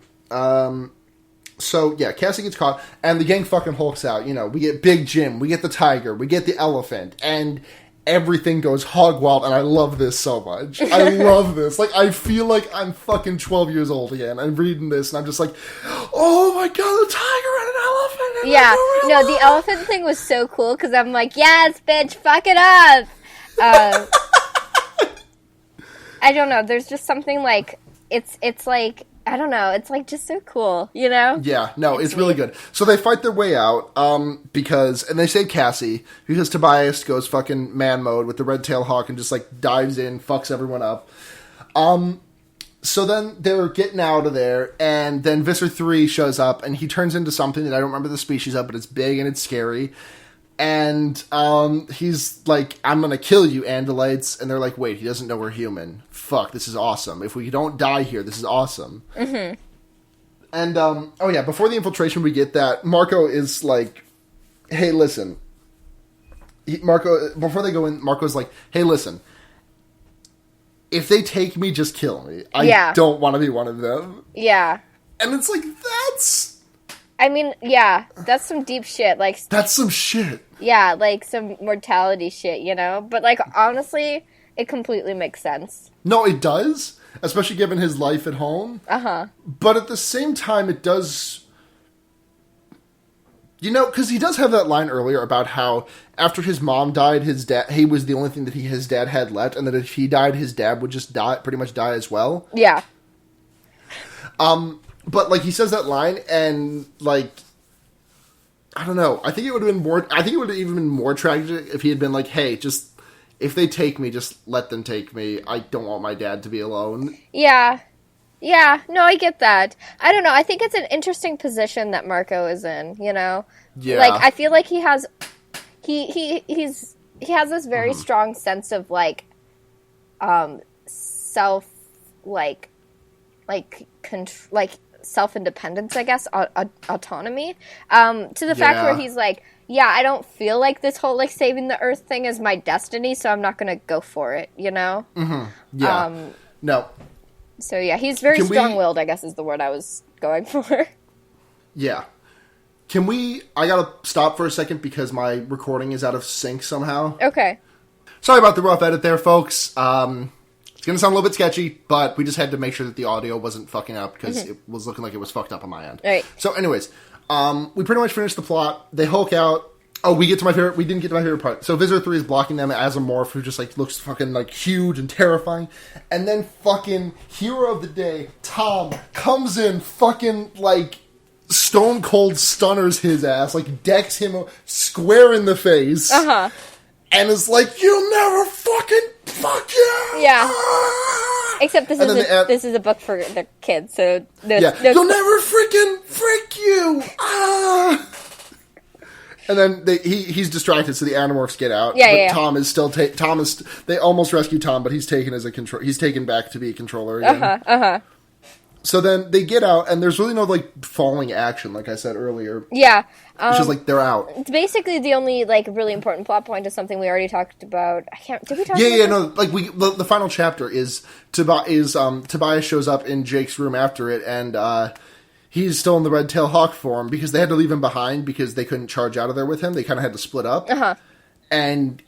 so yeah, Cassie gets caught, and the gang fucking hulks out. You know, we get Big Jim, we get the tiger, we get the elephant, and everything goes hog wild, and I love this so much. I love this. Like, I feel like I'm fucking 12 years old again. I'm reading this, and I'm just like, oh my god, a tiger and an elephant! And no, the elephant thing was so cool, because I'm like, yes, bitch, fuck it up! I don't know, there's just something like, it's like, I don't know, it's like just so cool, you know? Yeah, no, it's really good. So they fight their way out, and they save Cassie, because Tobias goes fucking man mode with the red tail hawk and just like dives in, fucks everyone up. So then they're getting out of there, and then Visser 3 shows up, and he turns into something that I don't remember the species of, but it's big and it's scary. And he's like, I'm gonna kill you, Andalites. And they're like, wait, he doesn't know we're human. Fuck, this is awesome. If we don't die here, this is awesome. Mm-hmm. And, oh yeah, before the infiltration, we get that Marco is like, hey, listen. Before they go in, Marco's like, hey, listen. If they take me, just kill me. I don't want to be one of them. Yeah. And it's like, that's... I mean, yeah, that's some deep shit. Like, that's some shit. Yeah, like some mortality shit, you know? But, like, honestly, it completely makes sense. No, it does, especially given his life at home. Uh-huh. But at the same time, it does... You know, because he does have that line earlier about how after his mom died, he was the only thing that his dad had left, and that if he died, his dad would just pretty much die as well. Yeah. But, like, he says that line, and, like, I don't know. I think it would have even been more tragic if he had been like, hey, just, if they take me, just let them take me. I don't want my dad to be alone. Yeah. Yeah, no, I get that. I don't know. I think it's an interesting position that Marco is in, you know? Yeah. Like, I feel like he has this very strong sense of, like, self, like self-independence, I guess, autonomy, to the fact where he's like, yeah, I don't feel like this whole, like, saving the Earth thing is my destiny, so I'm not gonna go for it, you know? Yeah. No. So, yeah, he's very strong-willed, I guess is the word I was going for. Yeah. I gotta stop for a second because my recording is out of sync somehow. Okay. Sorry about the rough edit there, folks. It's gonna sound a little bit sketchy, but we just had to make sure that the audio wasn't fucking up because it was looking like it was fucked up on my end. Right. So anyways, we pretty much finished the plot. They Hulk out. Oh, we didn't get to my favorite part. So Visitor 3 is blocking them as a morph who just, like, looks fucking, like, huge and terrifying. And then fucking hero of the day, Tom, comes in fucking, like, stone cold stunners his ass, like, decks him square in the face. And is like, you'll never fucking fuck you! Yeah. Except this is a book for the kids, so... You'll never freaking frick you! Ah! And then he's distracted, so the Animorphs get out. Tom is still they almost rescue Tom, but he's taken he's taken back to be a controller again. So then they get out, and there's really no, like, falling action, like I said earlier. Yeah. It's just like they're out. It's basically the only, like, really important plot point is something we already talked about. Did we talk about this? Like the final chapter is Tobias shows up in Jake's room after it, and he's still in the red tail hawk form because they had to leave him behind because they couldn't charge out of there with him. They kind of had to split up. And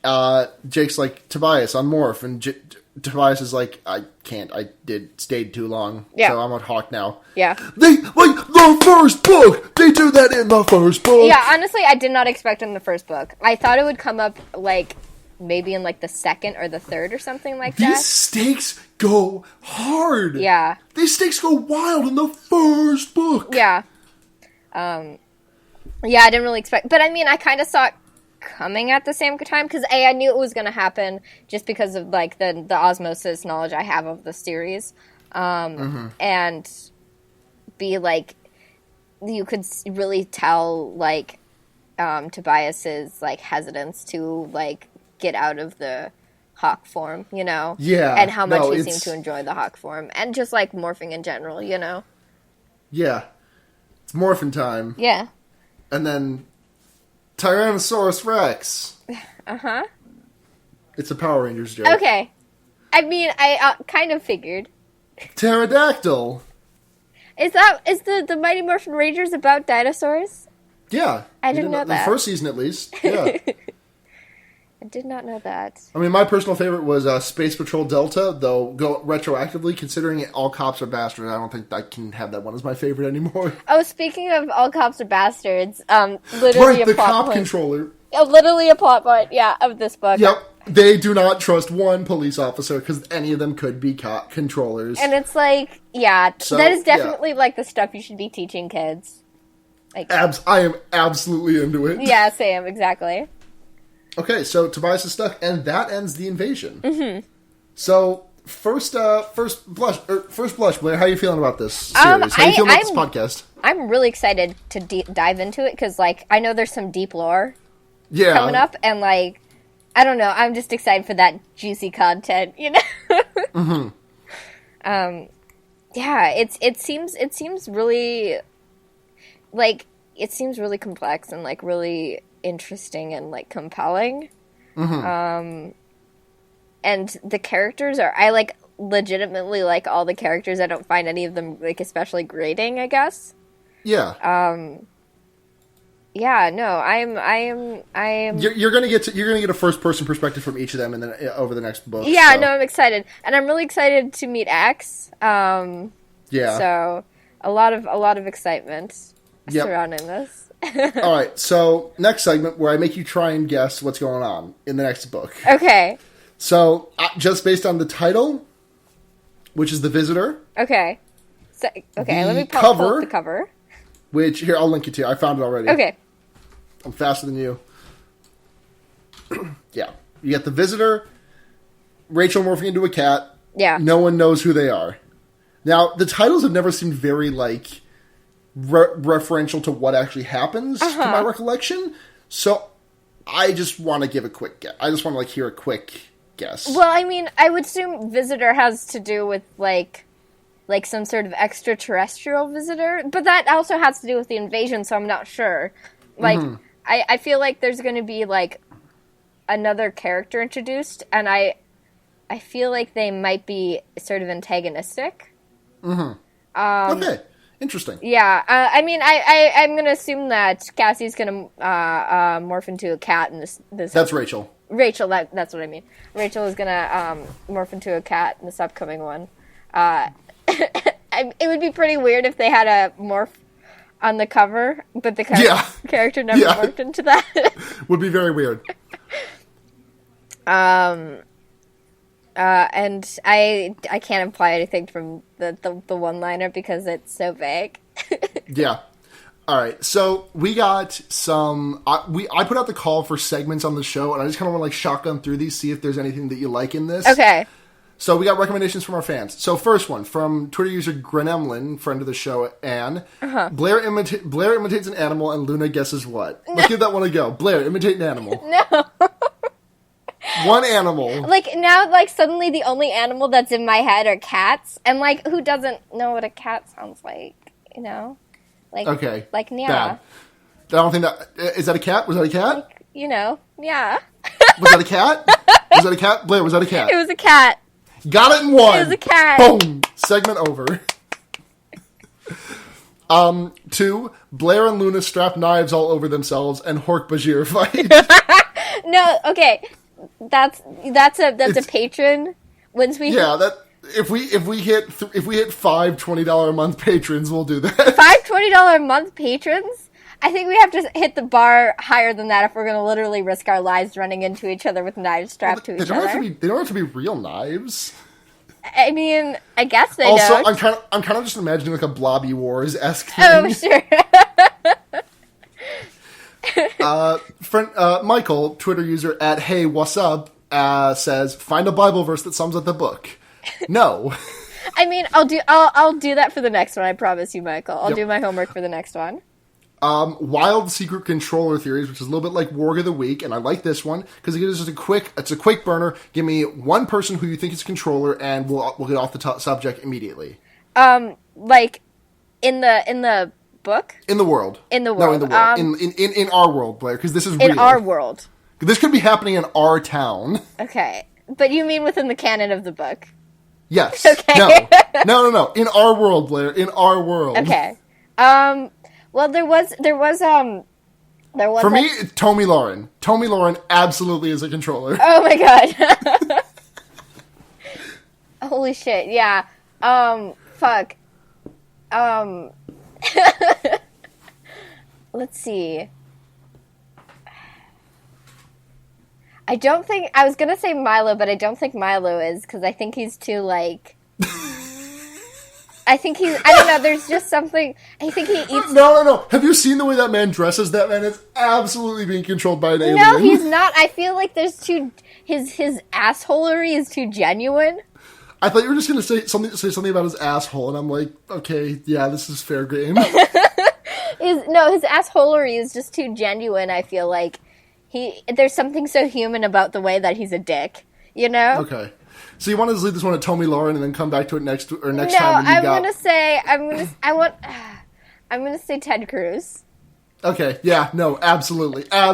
Jake's like, Tobias, unmorph. And Tobias is like, I can't. Stayed too long. Yeah. So I'm a hawk now. Yeah. The first book! They do that in the first book! Yeah, honestly, I did not expect in the first book. I thought it would come up, like, maybe in, like, the second or the third or something like that. These stakes go hard! Yeah. These stakes go wild in the first book! Yeah. Yeah, I didn't really expect... But, I mean, I kind of saw it coming at the same time, because I knew it was going to happen just because of, like, the osmosis knowledge I have of the series. And be, like... You could really tell, like, Tobias's, like, hesitance to, like, get out of the hawk form, you know? Yeah. And how much he seemed to enjoy the hawk form. And just, like, morphing in general, you know? Yeah. It's morphin' time. Yeah. And then Tyrannosaurus Rex. It's a Power Rangers joke. Okay. I mean, I kind of figured. Pterodactyl. Is the Mighty Morphin Rangers about dinosaurs? Yeah. I didn't know that. The first season, at least. Yeah. I did not know that. I mean, my personal favorite was Space Patrol Delta, though go retroactively, considering all cops are bastards, I don't think I can have that one as my favorite anymore. Oh, speaking of all cops are bastards, literally the cop controller. Literally a plot point, yeah, of this book. Yep. They do not trust one police officer because any of them could be cop controllers. And it's like, yeah, so, that is definitely like the stuff you should be teaching kids. Like, I am absolutely into it. Yeah, same, exactly. Okay, so Tobias is stuck, and that ends the invasion. So first blush, Blair. How are you feeling about this series? How are you feeling about this podcast? I'm really excited to dive into it because, like, I know there's some deep lore coming up, and like. I don't know. I'm just excited for that juicy content, you know. Yeah, it seems really like it seems really complex and like really interesting and like compelling. And the characters I like legitimately like all the characters. I don't find any of them like especially grating, I guess. Yeah. Yeah, no, I am. You're gonna get a first person perspective from each of them, and then over the next book. Yeah, so. No, I'm excited, and I'm really excited to meet X. Yeah. So a lot of excitement surrounding this. All right, so next segment where I make you try and guess what's going on in the next book. Okay. So just based on the title, which is The Visitor. Okay. So let me pull up the cover. Which here I'll link it to you. I found it already. Okay. I'm faster than you. Yeah. You get The Visitor, Rachel morphing into a cat. Yeah. No one knows who they are. Now, the titles have never seemed very, like, referential to what actually happens, to my recollection. So, I just want to give a quick guess. I just want to, like, hear a quick guess. Well, I mean, I would assume visitor has to do with, like some sort of extraterrestrial visitor. But that also has to do with the invasion, so I'm not sure. Like, I feel like there's going to be, like, another character introduced, and I feel like they might be sort of antagonistic. Okay, interesting. Yeah, I mean, I'm going to assume that Cassie's going to morph into a cat in this. That's Rachel. Rachel, that's what I mean. Rachel is going to morph into a cat in this upcoming one. It would be pretty weird if they had a morph on the cover, but the character never morphed into that. Would be very weird. And I can't imply anything from the one-liner because it's so vague. Yeah. All right. So we got some. I put out the call for segments on the show, and I just kind of want to like shotgun through these, see if there's anything that you like in this. Okay. So we got recommendations from our fans. So first one from Twitter user Grenemlin, friend of the show, Anne. Blair imitates an animal, and Luna guesses what. Let's give that one a go. Blair, imitate an animal. No. One animal. Like, now, like, suddenly the only animal that's in my head are cats. And, like, who doesn't know what a cat sounds like, you know? Like, okay. Like, yeah. Bad. I don't think that... Is that a cat? Was that a cat? Like, you know, yeah. Was that a cat? Was that a cat? Blair, was that a cat? It was a cat. Got it in one. It was a cat. Boom. Segment over. 2, Blair and Luna strap knives all over themselves and Hork Bajir fight. No, okay. That's a patron. Once we if we hit 5 $20 a month patrons, we'll do that. 5 $20 a month patrons. I think we have to hit the bar higher than that if we're going to literally risk our lives running into each other with knives strapped to each other. They don't have to be real knives. I mean, I guess they also, don't. I'm kind of just imagining like a Blobby Wars-esque thing. Oh, sure. Friend Michael, Twitter user at Hey What's Up, says find a Bible verse that sums up the book. No. I mean, I'll do that for the next one. I promise you, Michael. I'll do my homework for the next one. Wild secret controller theories, which is a little bit like Warg of the Week, and I like this one because it's a quick burner. Give me one person who you think is a controller, and we'll get off the subject immediately. Like in the book? In the world. In the No, world. in the world. In our world, Blair, because this is real. In our world. This could be happening in our town. Okay. But you mean within the canon of the book? Yes. Okay. No. In our world, Blair. In our world. Okay. Well, there was. For me, it's Tommy Lauren. Tommy Lauren absolutely is a controller. Oh my god. Holy shit, yeah. Fuck. Let's see. I was gonna say Milo, but I don't think Milo is, because I think he's too, like... I don't know, there's just something... I think he eats... No. Have you seen the way that man dresses? That man is absolutely being controlled by an alien. No, he's not. I feel like there's his assholery is too genuine. I thought you were just going to say something about his asshole, and I'm like, okay, yeah, this is fair game. His assholery is just too genuine, I feel like. There's something so human about the way that he's a dick, you know? Okay. So you want to leave this one at Tommy Lauren and then come back to it next time when I'm gonna say Ted Cruz. Okay, yeah, no, absolutely. I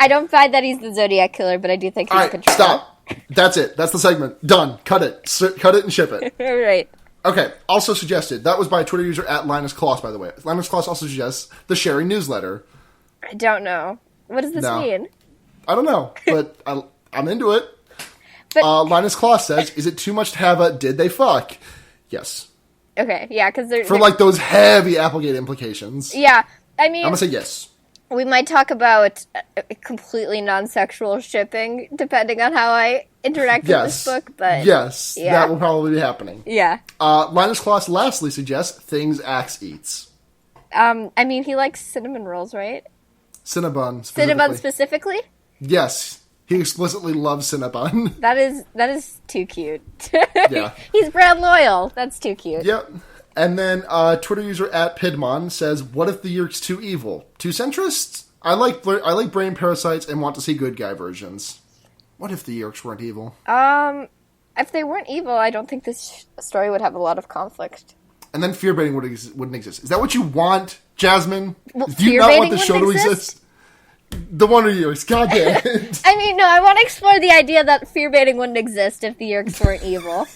don't buy that he's the Zodiac Killer, but I do think he's a controller. Stop. That's it. That's the segment. Done. Cut it. Cut it and ship it. All right. Okay, also suggested. That was by a Twitter user at Linus Kloss, by the way. Linus Kloss also suggests the sharing newsletter. I don't know. What does this mean? I don't know, but I'm into it. But, Linus Kloss says, is it too much to have a did they fuck? Yes. Okay, yeah, because for like those heavy Applegate implications. Yeah, I mean... I'm going to say yes. We might talk about completely non-sexual shipping, depending on how I interact with this book, but... Yes, that will probably be happening. Yeah. Linus Kloss lastly suggests things Axe eats. I mean, he likes cinnamon rolls, right? Cinnabon specifically. Cinnabon specifically? Yes. He explicitly loves Cinnabon. That is too cute. Yeah. He's brand loyal. That's too cute. Yep. And then Twitter user @Pidmon says, "What if the Yeerk's too evil? Too centrist? I like brain parasites and want to see good guy versions. What if the Yeerks weren't evil? If they weren't evil, I don't think this story would have a lot of conflict. And then fear baiting wouldn't exist. Is that what you want, Jasmine? Well, Do you not want the show to exist? The Wonder Years, goddamn it. I mean, no, I want to explore the idea that fear baiting wouldn't exist if the Yeerks weren't evil.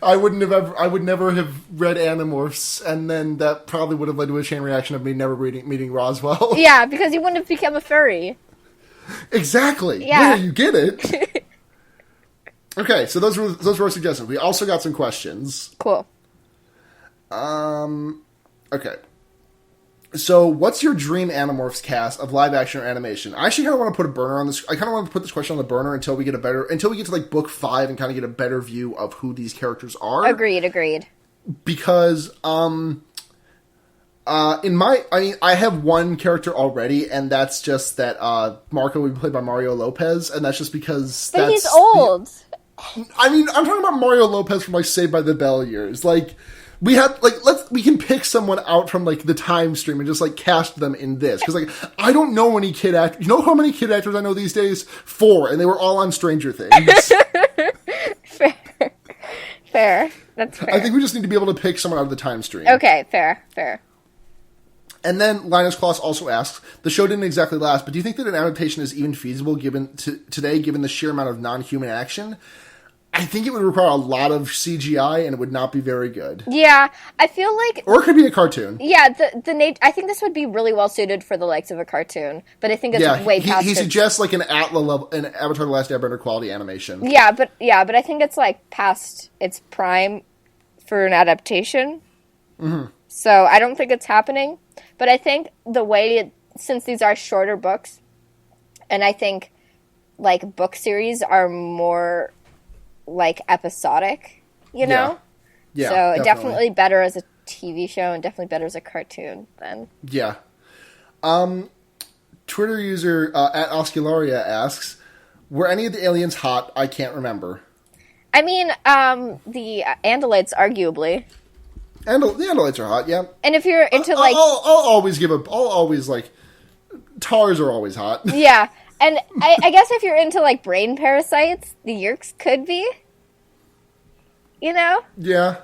I would never have read Animorphs, and then that probably would have led to a chain reaction of me never meeting Roswell. Yeah, because you wouldn't have become a furry. Exactly. Yeah, you get it. Okay, so those were our suggestions. We also got some questions. Cool. Okay. So, what's your dream Animorphs cast of live action or animation? I actually kind of want to put a burner on this. I kind of want to put this question on the burner until we get to like book 5 and kind of get a better view of who these characters are. Agreed. Because, I have one character already, and that's just that Marco will be played by Mario Lopez, and that's just because but he's old. I'm talking about Mario Lopez from like Saved by the Bell years. Like, we can pick someone out from like the time stream and just like cast them in this, because like I don't know any kid actors. You know how many kid actors I know these days? 4, and they were all on Stranger Things. Fair. That's fair. I think we just need to be able to pick someone out of the time stream. Okay, fair. And then Linus Kloss also asks, the show didn't exactly last, but do you think that an adaptation is even feasible today, given the sheer amount of non-human action? I think it would require a lot of CGI, and it would not be very good. Yeah, I feel like... Or it could be a cartoon. Yeah, I think this would be really well suited for the likes of a cartoon, but I think it's way past... He suggests like an Atla level, an Avatar: The Last Airbender quality animation. Yeah, but I think it's like past its prime for an adaptation. Mm-hmm. So I don't think it's happening, but I think the way since these are shorter books, and I think like book series are more like episodic, you know? Yeah, so definitely better as a TV show and definitely better as a cartoon then. Yeah. Twitter user @Oscularia asks, were any of the aliens hot? I can't remember. I mean, the Andalites arguably. And the Andalites are hot, yeah. And if you're into like... I'll always like... Tars are always hot. Yeah. And I guess if you're into, like, brain parasites, the Yeerks could be. You know? Yeah.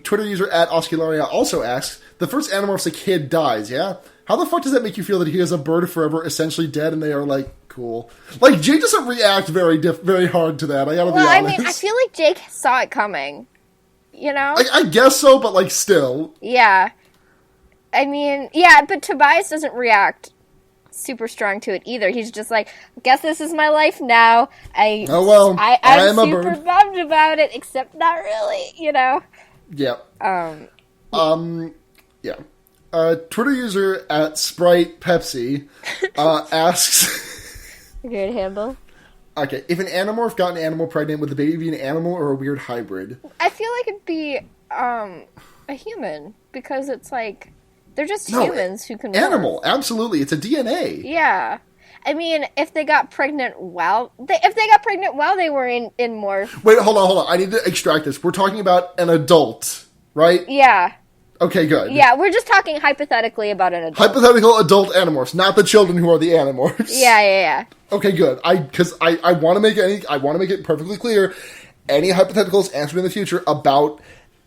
Twitter user @Oscularia also asks, the first Animorphs a kid dies, yeah? How the fuck does that make you feel that he is a bird forever, essentially dead, and they are, like, cool? Like, Jake doesn't react very hard to that, I gotta be honest. I mean, I feel like Jake saw it coming. You know? I guess so, but, like, still. Yeah. I mean, yeah, but Tobias doesn't react super strong to it either. He's just like, guess this is my life now. I'm super bummed about it, except not really, you know? Yeah. Yeah. Twitter user @SpritePepsi asks... Good handle. Okay, if an Animorph got an animal pregnant, would the baby be an animal or a weird hybrid? I feel like it'd be a human, because it's like... They're just humans who can animal, morph. Absolutely. It's a DNA. Yeah. I mean, if they got pregnant while they were in morph. Wait, hold on. I need to extract this. We're talking about an adult, right? Yeah. Okay, good. Yeah, we're just talking hypothetically about an adult. Hypothetical adult Animorphs, not the children who are the Animorphs. Yeah. Okay, good. Because I want to make it perfectly clear. Any hypotheticals answered in the future about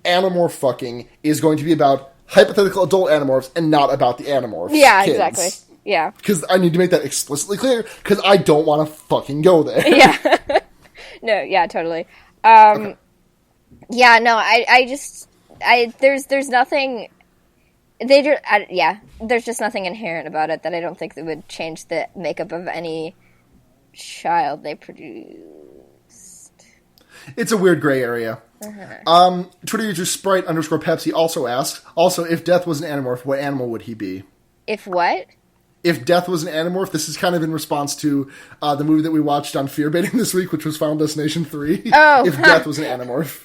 Animorph fucking is going to be about hypothetical adult Animorphs and not about the Animorphs. Yeah, kids. Exactly. Yeah. Because I need to make that explicitly clear, because I don't want to fucking go there. Yeah. No, yeah, totally. Okay. Yeah, no, there's nothing... there's just nothing inherent about it that I don't think that would change the makeup of any child they produced. It's a weird gray area. Uh-huh. Twitter user Sprite_Pepsi also asks, if Death was an Animorph, what animal would he be? If what? If Death was an Animorph, this is kind of in response to the movie that we watched on Fear Baiting this week, which was Final Destination 3. Oh. If Death was an Animorph.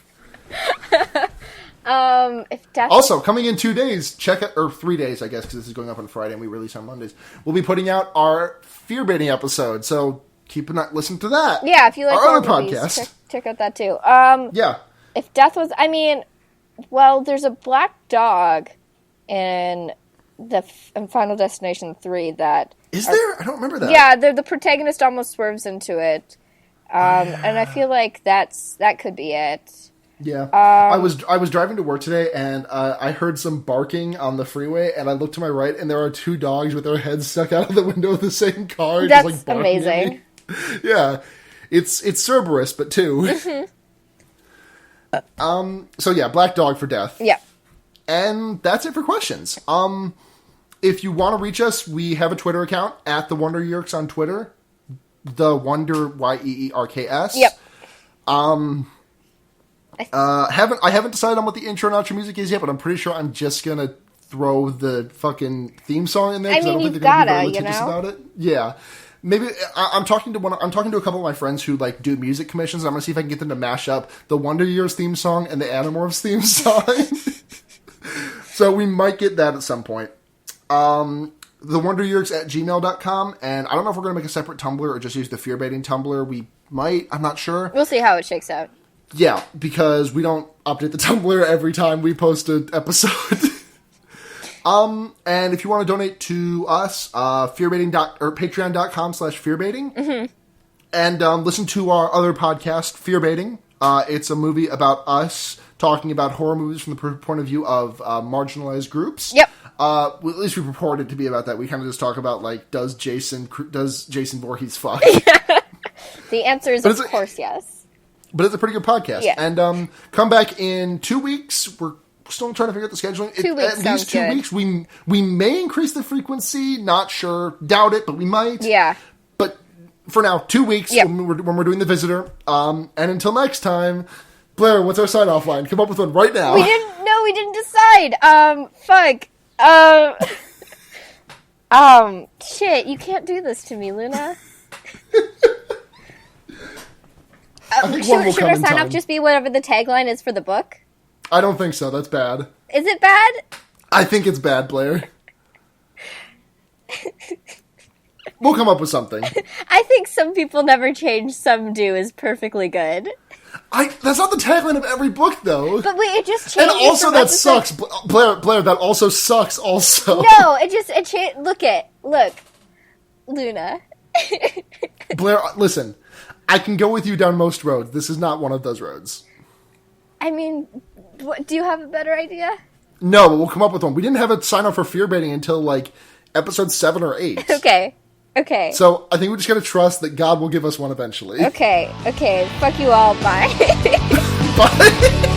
If death Also, coming in 2 days, check it, or 3 days, I guess, because this is going up on Friday and we release on Mondays. We'll be putting out our fear baiting episode, so keep an eye, listen to that. Yeah, if you like our horror other movies, podcast. check out that too. Yeah. If death was, I mean, well, there's a black dog in in Final Destination 3 that... Is there? I don't remember that. Yeah, the protagonist almost swerves into it. And I feel like that could be it. Yeah. I was driving to work today, and I heard some barking on the freeway, and I looked to my right, and there are 2 dogs with their heads stuck out of the window of the same car. That's just, like, barking amazing. at me. Yeah. It's Cerberus, but 2. So yeah, black dog for death. Yeah. And that's it for questions. If you want to reach us, we have a Twitter account at the Wonder Yerks on Twitter. The Wonder Yeerks. Yep. I haven't decided on what the intro and outro music is yet, but I'm pretty sure I'm just gonna throw the fucking theme song in there. I mean, don't think you've they're gonna gotta, be very litigious you know? about it. Yeah. Maybe I'm talking to a couple of my friends who like do music commissions. And I'm gonna see if I can get them to mash up the Wonder Years theme song and the Animorphs theme song. So we might get that at some point. TheWonderYerks@gmail.com, and I don't know if we're gonna make a separate Tumblr or just use the fear baiting Tumblr. We might. I'm not sure. We'll see how it shakes out. Yeah, because we don't update the Tumblr every time we post an episode. And if you want to donate to us, patreon.com/fearbaiting. Mm-hmm. And listen to our other podcast, Fear Baiting. It's a movie about us talking about horror movies from the point of view of marginalized groups. Yep. Well, at least we purport it to be about that. We kind of just talk about, like, does Jason Voorhees fuck? The answer is, of course, yes. But it's a pretty good podcast. Yeah. And come back in 2 weeks. We're still trying to figure out the scheduling. 2 weeks At least 2 weeks. We may increase the frequency. Not sure. Doubt it, but we might. Yeah. But for now, 2 weeks Yep. when we're doing The Visitor. And until next time, Blair, what's our sign-off line? Come up with one right now. We didn't decide. Fuck. Shit, you can't do this to me, Luna. I think one will should come our in sign time. off just be whatever the tagline is for the book? I don't think so. That's bad. Is it bad? I think it's bad, Blair. We'll come up with something. I think some people never change, some do is perfecly good. That's not the tagline of every book, though. But wait, it just changes. And also, from that episode- sucks. Blair, that also sucks, also. No, it changed. Look, Luna. Blair, listen. I can go with you down most roads. This is not one of those roads. I mean, do you have a better idea? No, but we'll come up with one. We didn't have a sign-off for fear baiting until, like, episode 7 or 8. Okay. So, I think we just gotta trust that God will give us one eventually. Okay. Fuck you all. Bye. Bye.